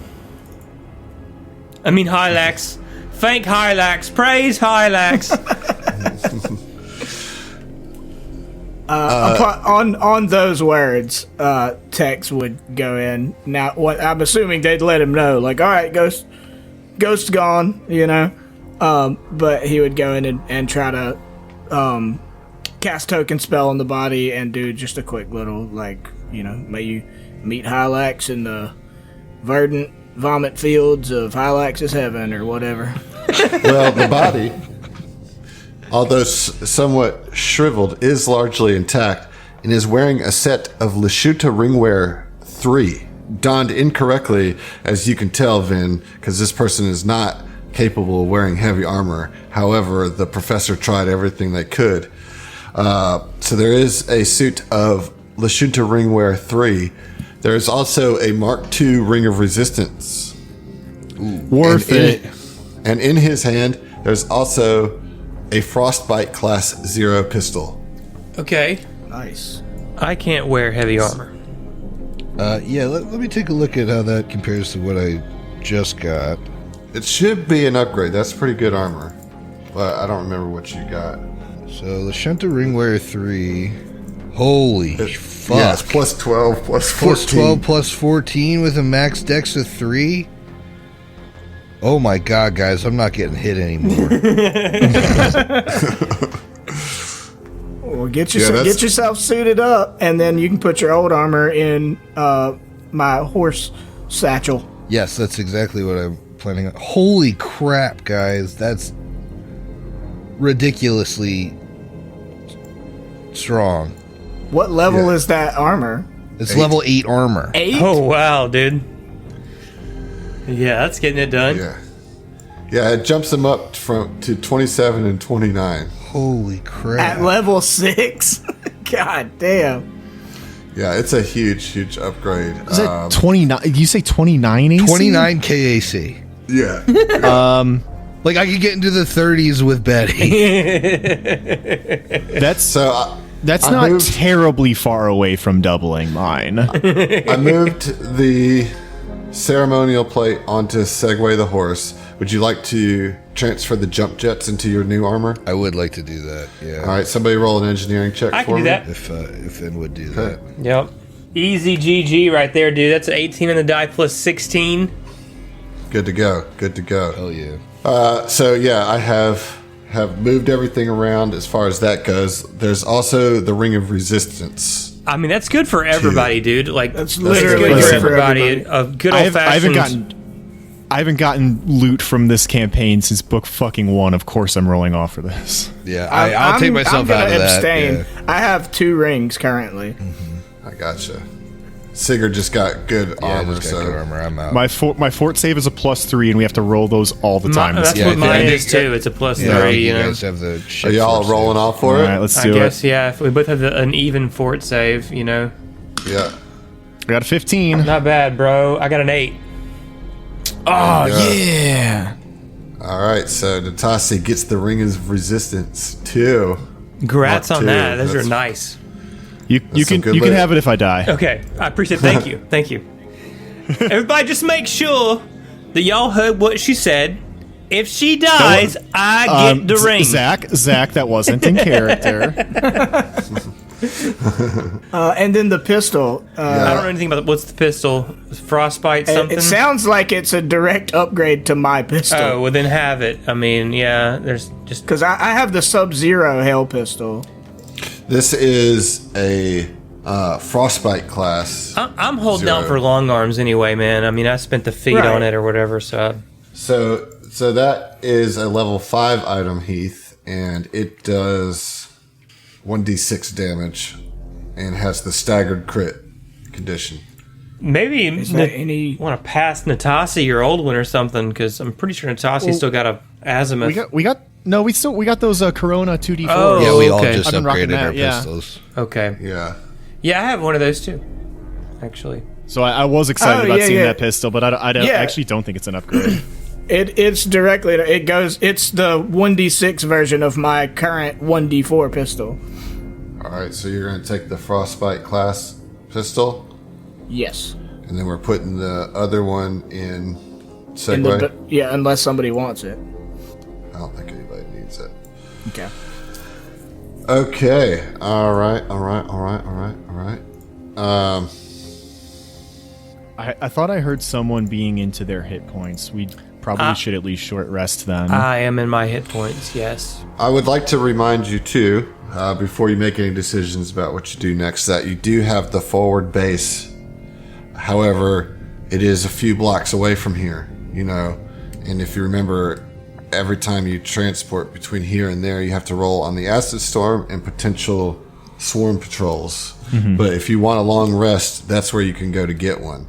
I mean, Hylax. Thank Hylax. Praise Hylax. On those words, Tex would go in. Now, what I'm assuming they'd let him know, like, all right, Ghost's gone, you know. But he would go in and try to cast token spell on the body and do just a quick little, like, may you meet Hylax in the verdant vomit fields of Hylax's heaven or whatever. Well, the body, although somewhat shriveled, is largely intact and is wearing a set of Lashuta Ringwear 3, donned incorrectly, as you can tell, Vin, because this person is not capable of wearing heavy armor. However, the professor tried everything they could. So there is a suit of Lashuta Ringwear 3. There is also a Mark II Ring of Resistance. Worth it. And in his hand, there's also a Frostbite Class 0 pistol. Okay. Nice. I can't wear heavy armor. Let me take a look at how that compares to what I just got. It should be an upgrade. That's pretty good armor. But I don't remember what you got. So, Lashunta Ringwear 3. Holy fuck. Yeah, it's plus 12, plus 14. Plus 12, plus 14 with a max dex of 3? Oh my god, guys, I'm not getting hit anymore. Well, get yourself suited up, and then you can put your old armor in my horse satchel. Yes, that's exactly what I'm planning on. Holy crap, guys, that's ridiculously strong. What level is that armor? It's level 8 armor. 8? Oh, wow, dude. Yeah, that's getting it done. Yeah, it jumps them up to 27 and 29. Holy crap. At level 6? God damn. Yeah, it's a huge upgrade. Is that 29? Did you say 29 AC? 29 KAC. Yeah. Like, I could get into the 30s with Betty. That's not moved- terribly far away from doubling mine. I moved the ceremonial plate onto Segway the horse. Would you like to transfer the jump jets into your new armor? I would like to do that, yeah. All right, somebody roll an engineering check I for can do me. that. If Finn would do that. Yep. Easy GG right there, dude. That's an 18 on the die plus 16. Good to go. Hell yeah. So yeah, I have moved everything around as far as that goes. There's also the Ring of Resistance. I mean, that's good for everybody, dude. Like, That's good literally for good for everybody. A good old fashioned. I haven't gotten loot from this campaign since book fucking 1. Of course, I'm rolling off for this. Yeah, I'll take myself out of abstain. that. Yeah. I have 2 rings currently. I gotcha. Sigurd just got good I armor, just got good armor. I'm out. My fort save is a +3, and we have to roll those all the time. That's what mine is too. It's a plus 3. You You know. guys have the Are shit y'all force rolling save. off for All it? right, let's I do guess, it. yeah. If we both have an even fort save, you know. Yeah. I got a 15. Not bad, bro. I got an 8. Oh, yeah. All right, so Natasi gets the Ring of Resistance too. Congrats Mark on II, that. Those are that's- nice. You some can good loot. have it if I die. Okay, I appreciate it. Thank you. Thank you. Everybody just make sure that y'all heard what she said. If she dies, I get the ring. Zach, that wasn't in character. And then the pistol. I don't know anything about what's the pistol. Frostbite something? It sounds like it's a direct upgrade to my pistol. Oh, well then have it. I mean, yeah, there's just... Because I have the Sub-Zero Hell pistol. This is a Frostbite class. I'm holding Zero. out for long arms anyway, man. I mean, I spent the feed Right. on it or whatever, so... So that is a level 5 item, Heath, and it does 1d6 damage and has the staggered crit condition. Maybe Is there any... want to pass Natasi, your old one, or something, because I'm pretty sure Natasi's still got a azimuth. we got those Corona 2d4s. Oh, Yeah, we all okay. just I've been rocking upgraded that, our yeah. pistols. Okay. Yeah. Yeah, I have one of those too, actually. So I was excited about seeing yeah. that pistol, but I Yeah. actually don't think it's an upgrade. It's directly... It's the 1d6 version of my current 1d4 pistol. All right, so you're going to take the Frostbite class pistol, Yes. and then we're putting the other one in Segway. Yeah, unless somebody wants it. I don't think anybody needs it. Okay. Okay. All right. I thought I heard someone being into their hit points. We probably should at least short rest then. I am in my hit points, yes. I would like to remind you too, before you make any decisions about what you do next, that you do have the forward base. However, it is a few blocks away from here, and if you remember, every time you transport between here and there, you have to roll on the acid storm and potential swarm patrols. Mm-hmm. But if you want a long rest, that's where you can go to get one.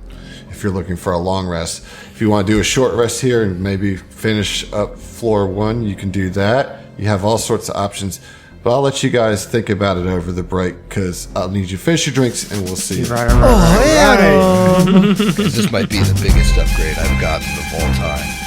If you're looking for a long rest, if you want to do a short rest here and maybe finish up floor 1, you can do that. You have all sorts of options, but I'll let you guys think about it over the break because I'll need you to finish your drinks and we'll see. This might be the biggest upgrade I've gotten of all time.